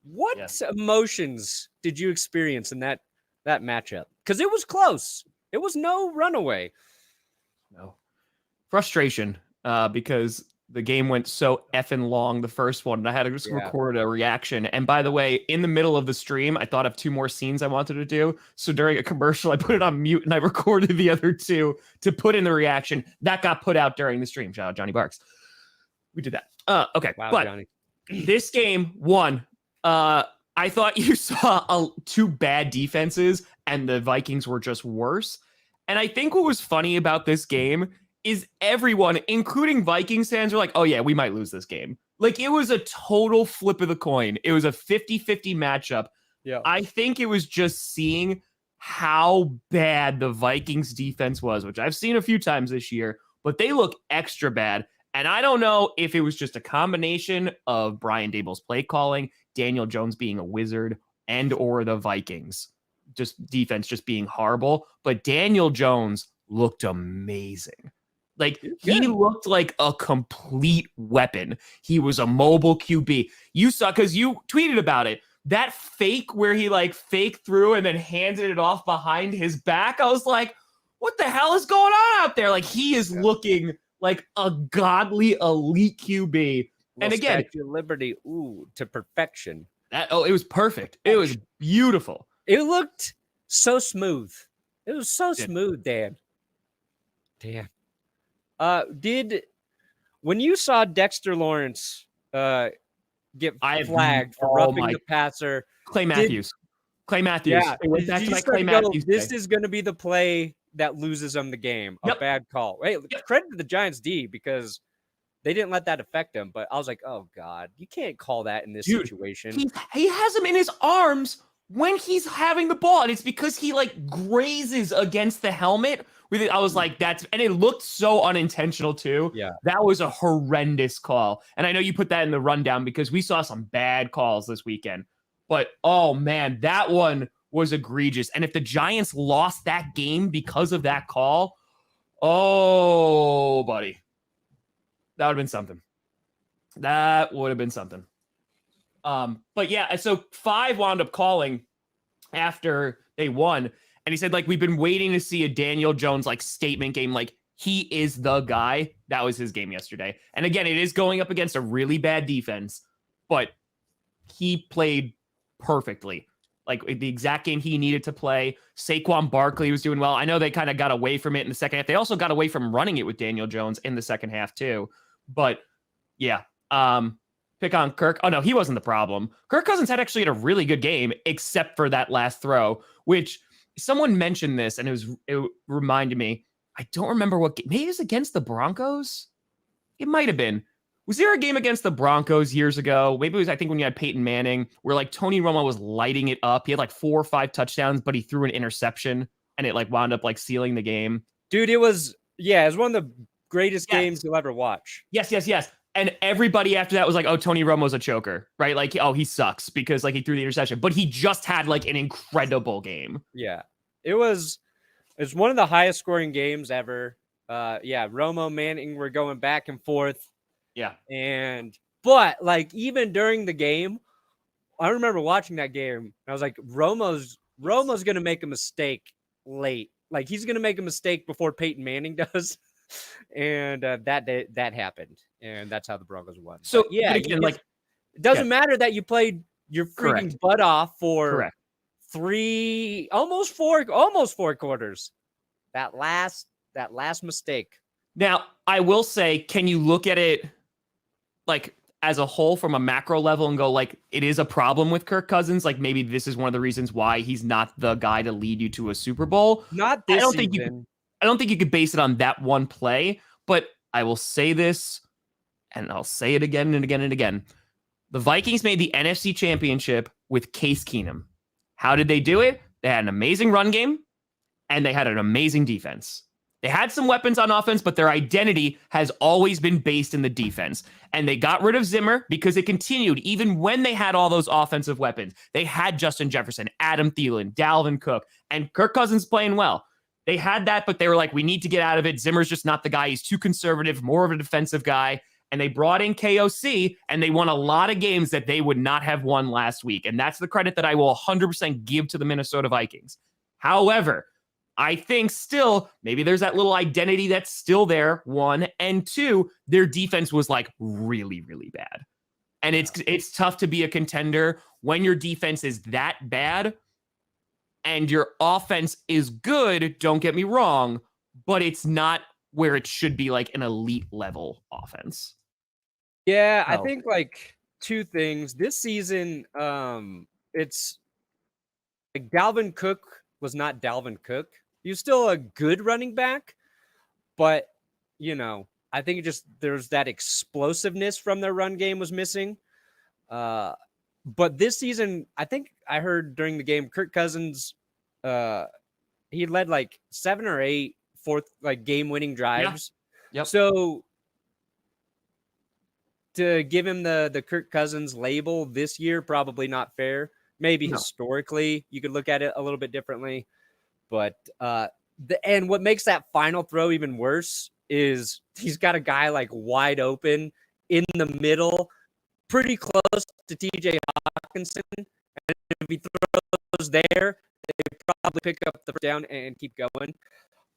What emotions did you experience in that matchup? Because it was close. It was no runaway. No. Frustration, because the game went so effing long, the first one, and I had to just record a reaction. And by the way, in the middle of the stream, I thought of 2 more scenes I wanted to do. So during a commercial, I put it on mute and I recorded the other 2 to put in the reaction. That got put out during the stream. Shout out Johnny Barks. We did that. Okay. Wow, but Johnny. This game, I thought you saw 2 bad defenses and the Vikings were just worse. And I think what was funny about this game is everyone, including Vikings fans, were like, oh yeah, we might lose this game. Like, it was a total flip of the coin. It was a 50-50 matchup. Yeah. I think it was just seeing how bad the Vikings defense was, which I've seen a few times this year, but they look extra bad. And I don't know if it was just a combination of Brian Daboll's play calling, Daniel Jones being a wizard, and or the Vikings defense just being horrible. But Daniel Jones looked amazing. Like, he looked like a complete weapon. He was a mobile QB. You saw, because you tweeted about it, that fake where he like faked through and then handed it off behind his back. I was like, what the hell is going on out there? Like, he is looking like a godly elite QB. And again, Statue of Liberty, to perfection. It was perfect. It was beautiful. It looked so smooth. It was so smooth, Dan. Damn. When you saw Dexter Lawrence get flagged for roughing the passer, Clay Matthews. Yeah, it went back to my Clay Matthews. This is going to be the play that loses them the game. A bad call. Hey, credit to the Giants D because they didn't let that affect him. But I was like, oh God, you can't call that in this situation. He has him in his arms when he's having the ball, and it's because he like grazes against the helmet with it. I was like, and it looked so unintentional too. Yeah, that was a horrendous call. And I know you put that in the rundown because we saw some bad calls this weekend. But oh man, that one was egregious. And if the Giants lost that game because of that call, oh buddy, that would have been something. That would have been something. But yeah, so 5 wound up calling after they won. And he said, like, we've been waiting to see a Daniel Jones, like, statement game. Like, he is the guy. That was his game yesterday. And again, it is going up against a really bad defense, but he played perfectly. Like, the exact game he needed to play. Saquon Barkley was doing well. I know they kind of got away from it in the second half. They also got away from running it with Daniel Jones in the second half, too. But, yeah. Pick on Kirk. Oh, no, he wasn't the problem. Kirk Cousins had actually had a really good game, except for that last throw, which someone mentioned this, and it reminded me. I don't remember what game. Maybe it was against the Broncos. It might have been Was there a game against the Broncos years ago? Maybe it was, I think, when you had Peyton Manning, where like Tony Romo was lighting it up. He had like 4 or 5 touchdowns, but he threw an interception and it like wound up like sealing the game. Dude, it was one of the greatest games you'll ever watch. Yes. And everybody after that was like, oh, Tony Romo's a choker, right? Like, oh, he sucks because like he threw the interception, but he just had like an incredible game. Yeah. It's one of the highest scoring games ever. Romo, Manning were going back and forth. Yeah. But like even during the game, I remember watching that game. I was like, Romo's going to make a mistake late. Like he's going to make a mistake before Peyton Manning does. And that happened. And that's how the Broncos won. So but yeah, again, like it doesn't matter that you played your freaking butt off for 3, almost 4 quarters. That last mistake. Now, I will say, can you look at it like as a whole from a macro level and go like, it is a problem with Kirk Cousins? Like maybe this is one of the reasons why he's not the guy to lead you to a Super Bowl. Not this season. I don't think you could base it on that one play, but I will say this, and I'll say it again and again and again. The Vikings made the NFC Championship with Case Keenum. How did they do it? They had an amazing run game, and they had an amazing defense. They had some weapons on offense, but their identity has always been based in the defense. And they got rid of Zimmer because it continued even when they had all those offensive weapons. They had Justin Jefferson, Adam Thielen, Dalvin Cook, and Kirk Cousins playing well. They had that, but they were like, we need to get out of it. Zimmer's just not the guy. He's too conservative, more of a defensive guy. And they brought in KOC, and they won a lot of games that they would not have won last week. And that's the credit that I will 100% give to the Minnesota Vikings. However, I think still maybe there's that little identity that's still there, 1, and 2, their defense was like really, really bad. And it's tough to be a contender when your defense is that bad and your offense is good, don't get me wrong, but it's not where it should be like an elite level offense. Yeah, I think like 2 things. This season, it's like Dalvin Cook was not Dalvin Cook. He was still a good running back, but I think there's that explosiveness from their run game was missing. But this season, I think I heard during the game, Kirk Cousins, he led like 7 or 8 game-winning drives. Yeah. Yep. So to give him the Kirk Cousins label this year, probably not fair. Maybe historically you could look at it a little bit differently. But and what makes that final throw even worse is he's got a guy like wide open in the middle, pretty close to TJ Hawkinson. And if he throws there, they probably pick up the first down and keep going.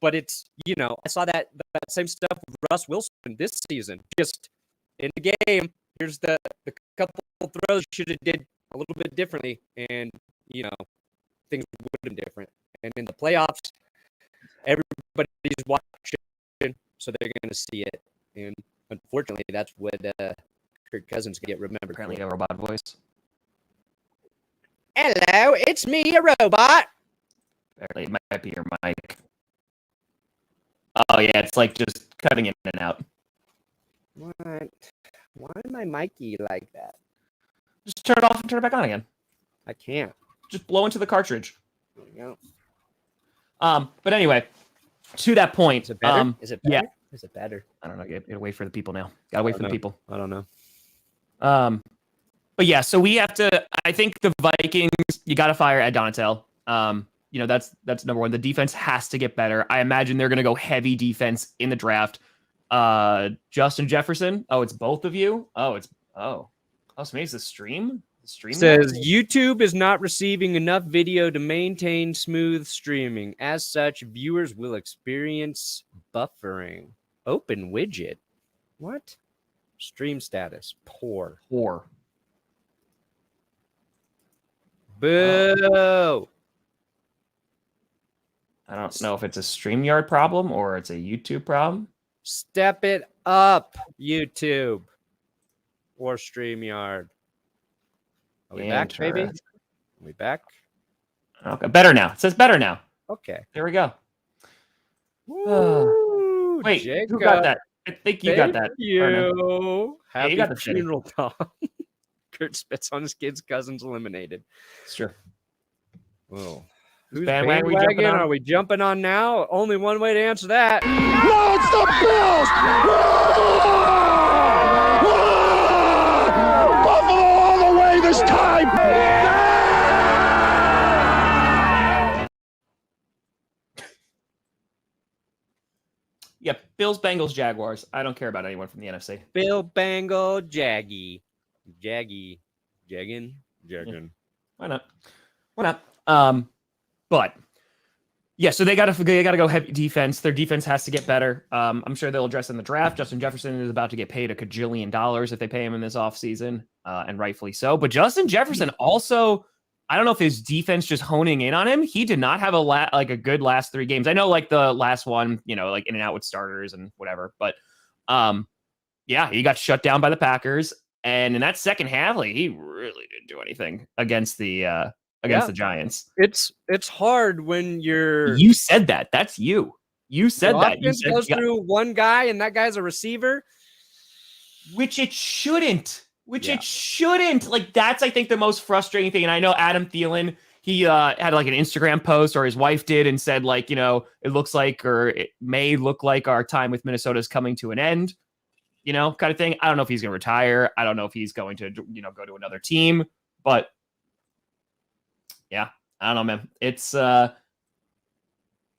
But it's, I saw that same stuff with Russ Wilson this season. Just in the game, here's the couple throws you should have did a little bit differently, and things would have been different. And in the playoffs, everybody's watching, so they're going to see it. And unfortunately, that's what Kirk Cousins can get remembered. Apparently, a robot voice. Hello, it's me, a robot. Apparently, it might be your mic. Oh yeah, it's like just cutting in and out. What? Why am I mic-y like that? Just turn it off and turn it back on again. I can't. Just blow into the cartridge. There we go. But anyway, to that point, is it better? Is it better? Yeah. Is it better? I don't know. You gotta wait for the people now. Gotta wait for the people. I don't know. But yeah, so we have to. I think the Vikings, you got to fire Ed Donatel. That's number one. The defense has to get better. I imagine they're gonna go heavy defense in the draft. Justin Jefferson. Oh, it's both of you. So maybe it's the stream. Says YouTube is not receiving enough video to maintain smooth streaming. As such, viewers will experience buffering. Open widget. What? Stream status. Poor. Boo. I don't know if it's a StreamYard problem or it's a YouTube problem. Step it up, YouTube. Or StreamYard. Are we back, baby? Are we back? Okay, better now. It says better now. Okay. There we go. Woo, wait, Jacob. who got that? I think you got that. You. Happy you got the funeral, Tom. Kurt spits on his kid's cousins eliminated. Sure. Oh. Whose Whose bandwagon are we jumping on? are we jumping on now? Only one way to answer that. No, it's the Bills! Buffalo all the way this time! Yep, Bills, Bengals, Jaguars. I don't care about anyone from the NFC. Bill Bangle Jaggy. Jaggin. Why not? But yeah, so they got to go heavy defense. Their defense has to get better. I'm sure they'll address in the draft. Justin Jefferson is about to get paid $1 gajillion if they pay him in this offseason, and rightfully so. But Justin Jefferson also, I don't know if his defense just honing in on him. He did not have a good last 3 games. I know like the last one, like in and out with starters and whatever. But yeah, he got shut down by the Packers. And in that second half, like, he really didn't do anything against the Giants. It's hard when You said that. That's you. You said that. You said goes through one guy, and that guy's a receiver. Which it shouldn't. It shouldn't. Like, that's, I think, the most frustrating thing. And I know Adam Thielen, he had like an Instagram post, or his wife did, and said, like, it looks like, or it may look like our time with Minnesota is coming to an end. Kind of thing. I don't know if he's going to retire. I don't know if he's going to, go to another team. But yeah, I don't know, man. It's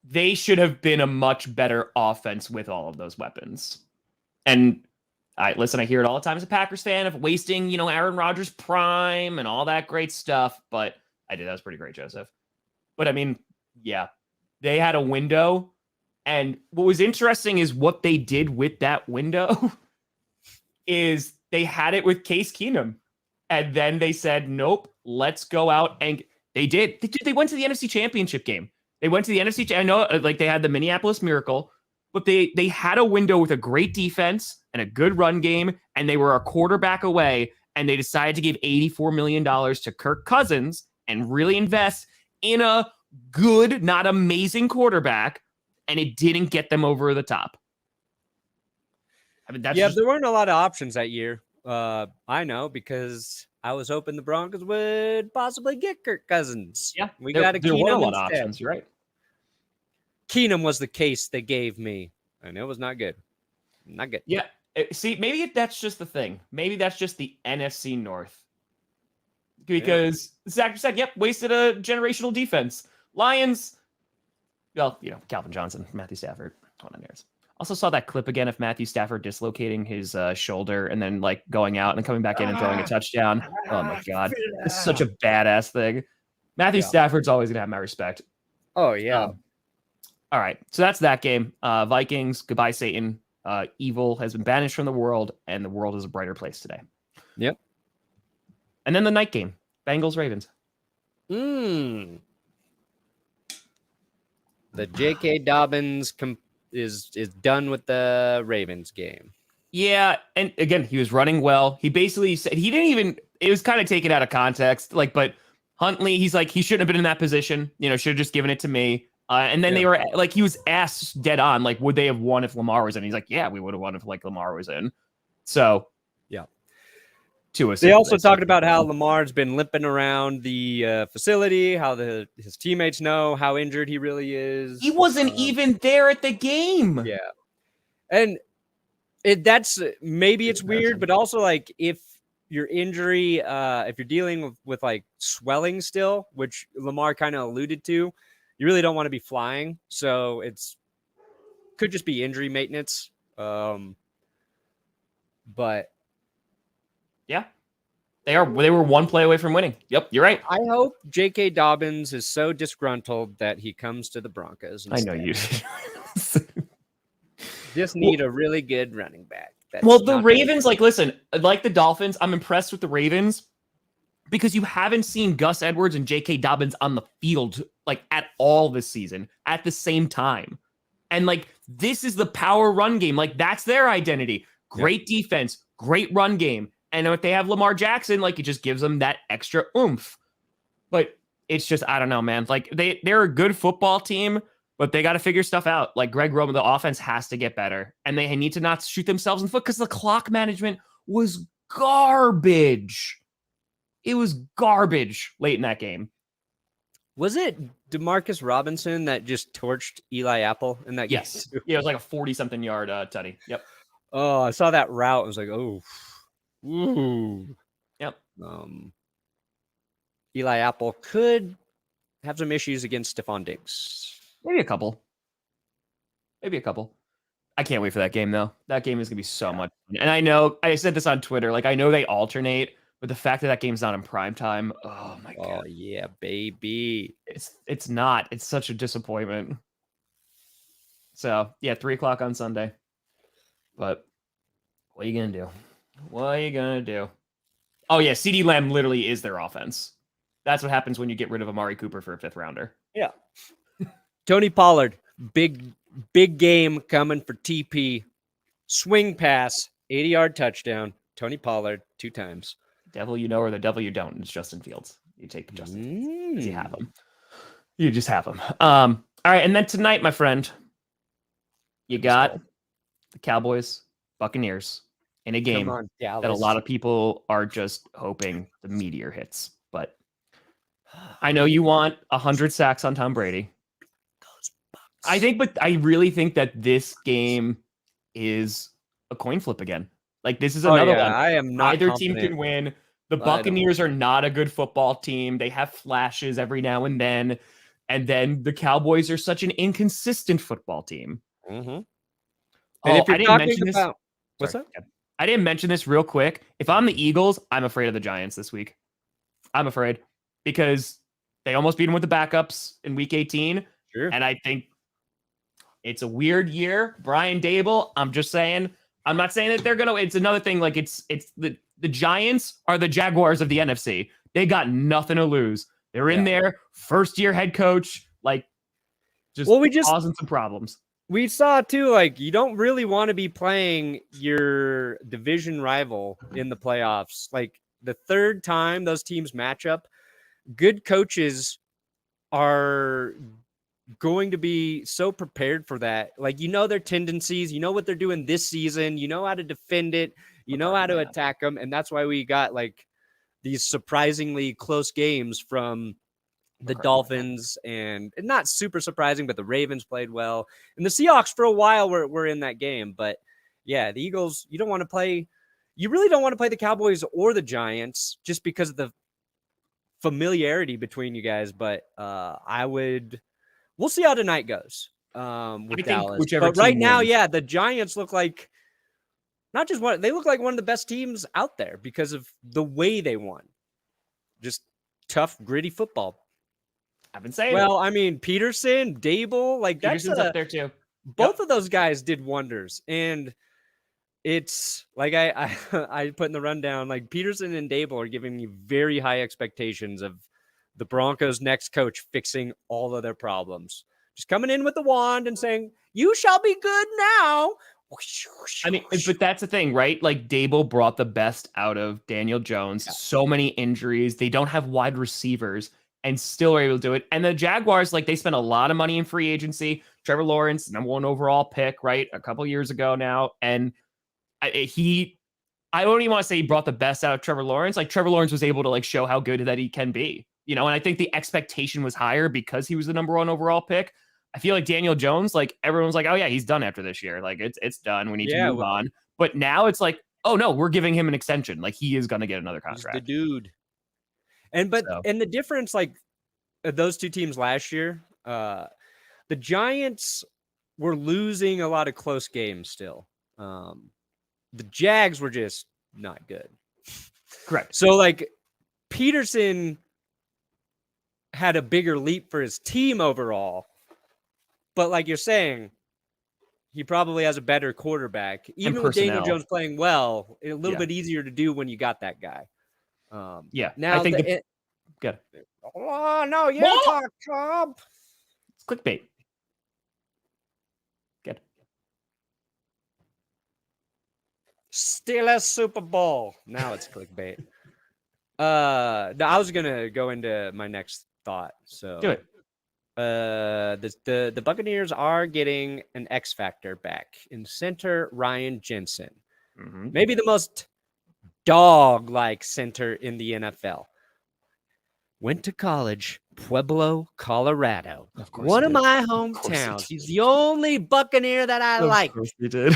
they should have been a much better offense with all of those weapons. And I hear it all the time as a Packers fan of wasting, Aaron Rodgers' prime and all that great stuff. But that was pretty great, Joseph. But I mean, yeah, they had a window. And what was interesting is what they did with that window is they had it with Case Keenum. And then they said, nope, let's go out. And they did. They went to the NFC Championship game. They went to the NFC. I know, like, they had the Minneapolis Miracle, but they had a window with a great defense and a good run game, and they were a quarterback away, and they decided to give $84 million to Kirk Cousins and really invest in a good, not amazing quarterback, and it didn't get them over the top. I mean, there weren't a lot of options that year. I know, because I was hoping the Broncos would possibly get Kirk Cousins. Yeah, we got a Keenum a lot instead. of options. You're right. Keenum was the case they gave me, and it was not good. Not good. Yeah. See, maybe that's just the thing. Maybe that's just the NFC North. Because Zach said, yep, wasted a generational defense. Lions, well, Calvin Johnson, Matthew Stafford. Hold on, there's. Also saw that clip again of Matthew Stafford dislocating his shoulder and then like going out and then coming back in and throwing a touchdown. Oh my God. It's such a badass thing. Matthew Stafford's always going to have my respect. Oh, yeah. All right. So that's that game. Vikings, goodbye, Satan. Evil has been banished from the world, and the world is a brighter place today. Yep. And then the night game, Bengals, Ravens. The J.K. Dobbins is done with the Ravens game. Yeah, and again, he was running well. He basically said he didn't even. It was kind of taken out of context. Like, but Huntley, he's like, he shouldn't have been in that position. Should have just given it to me. And then they were like, he was asked dead on, like, would they have won if Lamar was in? He's like, yeah, we would have won if like Lamar was in. So, yeah. They also talked about how Lamar's been limping around the facility, how his teammates know how injured he really is. He wasn't even there at the game. Yeah. And that's maybe it's weird, but also like if your injury, if you're dealing with like swelling still, which Lamar kind of alluded to, you really don't want to be flying. So could just be injury maintenance. But yeah, they were one play away from winning. Yep, you're right. I hope J.K. Dobbins is so disgruntled that he comes to the Broncos instead. I know you just need a really good running back. The Ravens, listen, like the Dolphins, I'm impressed with the Ravens because you haven't seen Gus Edwards and J.K. Dobbins on the field at all this season at the same time. And this is the power run game. That's their identity. Great defense, great run game. And if they have Lamar Jackson, it just gives them that extra oomph. But it's just, I don't know, man. They're a good football team, But they got to figure stuff out. Like Greg Roman, the offense has to get better. And they need to not shoot themselves in the foot because the clock management was garbage. It was garbage late in that game. Was it DeMarcus Robinson that just torched Eli Apple in that game? Yes. Yeah, it was like a 40-something yard tutty. Yep. Oh, I saw that route. I was like, oh. Ooh. Yep. Eli Apple could have some issues against Stephon Diggs. Maybe a couple. I can't wait for that game, though. That game is going to be so much fun. And I know, I said this on Twitter, like, I know they alternate, but the fact that that game's not in prime time, oh, my God. Oh, yeah, baby. It's not. It's such a disappointment. So, yeah, 3 o'clock on Sunday. But what are you going to do? Oh, yeah, CeeDee Lamb literally is their offense. That's what happens when you get rid of Amari Cooper for a 5th rounder. Yeah. Tony Pollard, big game coming for TP. Swing pass, 80-yard touchdown. Tony Pollard 2 times. Devil you know or the devil you don't. It's Justin Fields. You take Justin Fields. You have him. You just have him. All right, and then tonight, my friend, you got the Cowboys, Buccaneers in a game that a lot of people are just hoping the meteor hits. But I know you want 100 sacks on Tom Brady. But I really think that this game is a coin flip again. Like, this is another one. I am not Either confident. team can win. The Buccaneers are not a good football team. They have flashes every now and then. And then the Cowboys are such an inconsistent football team. Mm-hmm. And if you're talking about what's that? I didn't mention this real quick. If I'm the Eagles, I'm afraid of the Giants this week. I'm afraid because they almost beat them with the backups in week 18. Sure. And I think it's a weird year. Brian Dable, I'm just saying. I'm not saying that they're going to. It's another thing. Like, it's the Giants are the Jaguars of the NFC. They got nothing to lose. They're in there. First-year head coach. Like, just causing some problems. We saw, too, like, you don't really want to be playing your division rival in the playoffs. Like, the third time those teams match up, good coaches are going to be so prepared for that. Like, you know their tendencies, you know what they're doing this season, you know how to defend it, you know how to attack them, and that's why we got like these surprisingly close games from the Dolphins, and not super surprising, but the Ravens played well, and the Seahawks for a while were in that game. But yeah, the Eagles, you really don't want to play the Cowboys or the Giants just because of the familiarity between you guys. But we'll see how tonight goes with Dallas. But right now, yeah, the Giants look like they look like one of the best teams out there because of the way they won. Just tough, gritty football. I've been saying. Well, I mean, Peterson, Dable, like Peterson's up there too. Both of those guys did wonders, and it's like I put in the rundown. Like, Peterson and Dable are giving me very high expectations of the Broncos' next coach fixing all of their problems. Just coming in with the wand and saying, "You shall be good now." I mean, but that's the thing, right? Like, Dable brought the best out of Daniel Jones. Yeah. So many injuries. They don't have wide receivers and still are able to do it. And the Jaguars, like, they spent a lot of money in free agency. Trevor Lawrence, #1 overall pick, right? A couple years ago now. And I don't even want to say he brought the best out of Trevor Lawrence. Like, Trevor Lawrence was able to, like, show how good that he can be. You know, and I think the expectation was higher because he was the #1 overall pick. I feel like Daniel Jones, like, everyone's like, oh yeah, he's done after this year. Like, it's done. We need to move on. But now it's like, oh no, we're giving him an extension. Like, he is going to get another contract. He's the dude. And the difference, like, those two teams last year, the Giants were losing a lot of close games still. The Jags were just not good. Correct. So, like, Peterson had a bigger leap for his team overall. But like you're saying, he probably has a better quarterback. Even with Daniel Jones playing well, it's a little bit easier to do when you got that guy. Now I think good. Oh no, yeah, talk, Tom. It's clickbait. Good. Still a Super Bowl. Now it's clickbait. I was gonna go into my next thought. So do it. The Buccaneers are getting an X factor back in center Ryan Jensen. Maybe the most dog-like center in the NFL. Went to college, Pueblo, Colorado. One of my hometowns. He's the only Buccaneer that I like. Of course he did.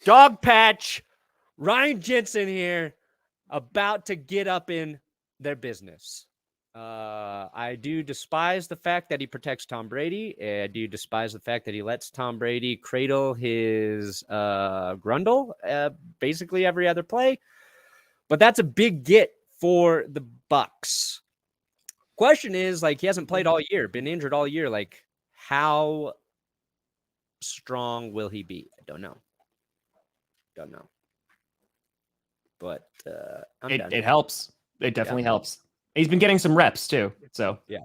Dog patch. Ryan Jensen here, about to get up in their business. I do despise the fact that he protects Tom Brady. I do despise the fact that he lets Tom Brady cradle his grundle basically every other play. But that's a big get for the Bucs. Question is, like, he hasn't played all year, been injured all year. Like, how strong will he be? I don't know. But it helps. It definitely helps. He's been getting some reps too. So yeah.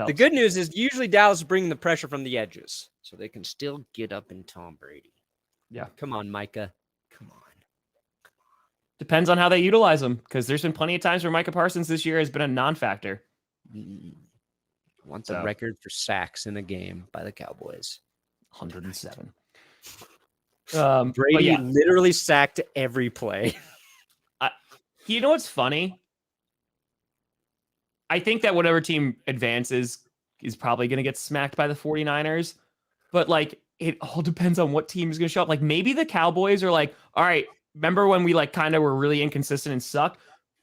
The good news is usually Dallas bring the pressure from the edges, so they can still get up in Tom Brady. Yeah. Come on, Micah. Come on. Depends on how they utilize him, because there's been plenty of times where Micah Parsons this year has been a non-factor. I want the record for sacks in a game by the Cowboys. 107. Brady literally sacked every play. You know what's funny? I think that whatever team advances is probably going to get smacked by the 49ers. But, like, it all depends on what team is going to show up. Like, maybe the Cowboys are like, all right, remember when we, like, kind of were really inconsistent and sucked?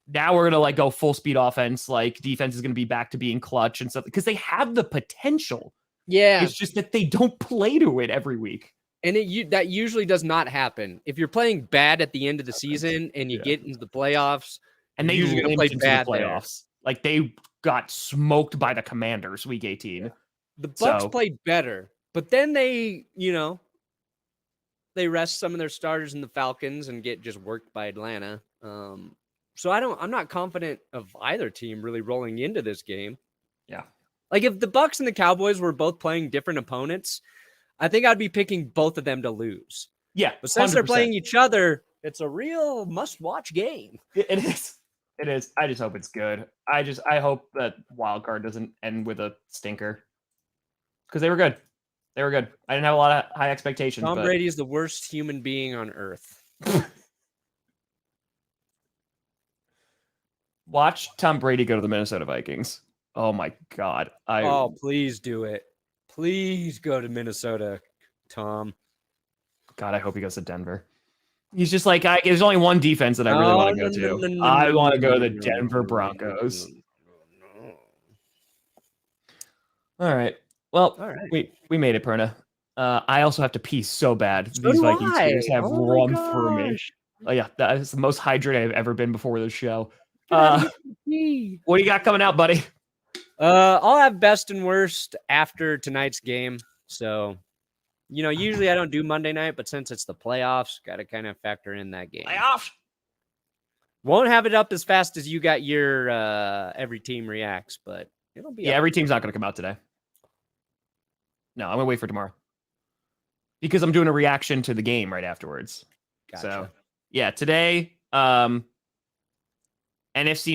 Now we're going to, like, go full speed offense. Like, defense is going to be back to being clutch and stuff. Because they have the potential. Yeah. It's just that they don't play to it every week. And that usually does not happen. If you're playing bad at the end of the season and you get into the playoffs, and they usually going to play bad the playoffs. Like, they got smoked by the Commanders week 18. The Bucs played better, but then they rest some of their starters in the Falcons and get just worked by Atlanta. So I'm not confident of either team really rolling into this game. Yeah. Like, if the Bucs and the Cowboys were both playing different opponents, I think I'd be picking both of them to lose. Yeah. But since 100%. they're playing each other, it's a real must-watch game. It is. It is. I just hope it's good. I hope that wild card doesn't end with a stinker. Because they were good. I didn't have a lot of high expectations. Tom Brady is the worst human being on earth. Watch Tom Brady go to the Minnesota Vikings. Oh my God. Please do it. Please go to Minnesota, Tom. God, I hope he goes to Denver. He's just like, there's only one defense that I really want to go to. I want to go to the Denver Broncos. All right. Well, we made it, Perna. I also have to pee so bad. These Vikings teams have run through me. Oh, yeah. That is the most hydrated I've ever been before this show. What do you got coming out, buddy? I'll have best and worst after tonight's game. So, usually I don't do Monday night, but since it's the playoffs, got to kind of factor in that game. Playoffs. Won't have it up as fast as you got your every team reacts, but it'll be. Yeah, every team's not going to come out today. No, I'm going to wait for tomorrow. Because I'm doing a reaction to the game right afterwards. Gotcha. So, yeah, today, NFC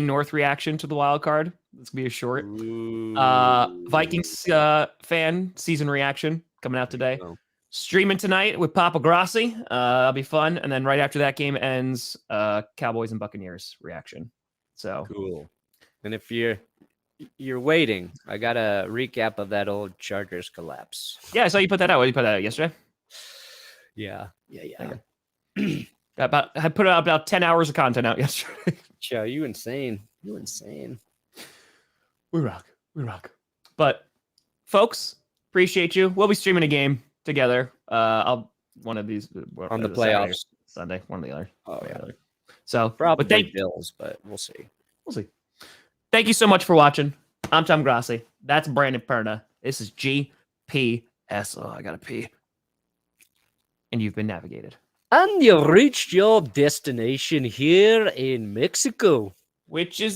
North reaction to the wild card. This could be a short. Vikings fan season reaction coming out today. Streaming tonight with Papa Grossi. That'll be fun. And then right after that game ends, Cowboys and Buccaneers reaction. So cool. And if you're waiting, I got a recap of that old Chargers collapse. Yeah, I saw you put that out. What did you put that out yesterday? Yeah. I put out about 10 hours of content out yesterday. Joe, you insane. We rock. But folks, appreciate you. We'll be streaming a game together. One of these on the playoffs Sunday, one or the other. Oh yeah. So probably Bills, but we'll see. Thank you so much for watching. I'm Tom Grossi. That's Brandon Perna. This is GPS. Oh, I gotta pee. And you've been navigated. And you reached your destination here in Mexico, which is the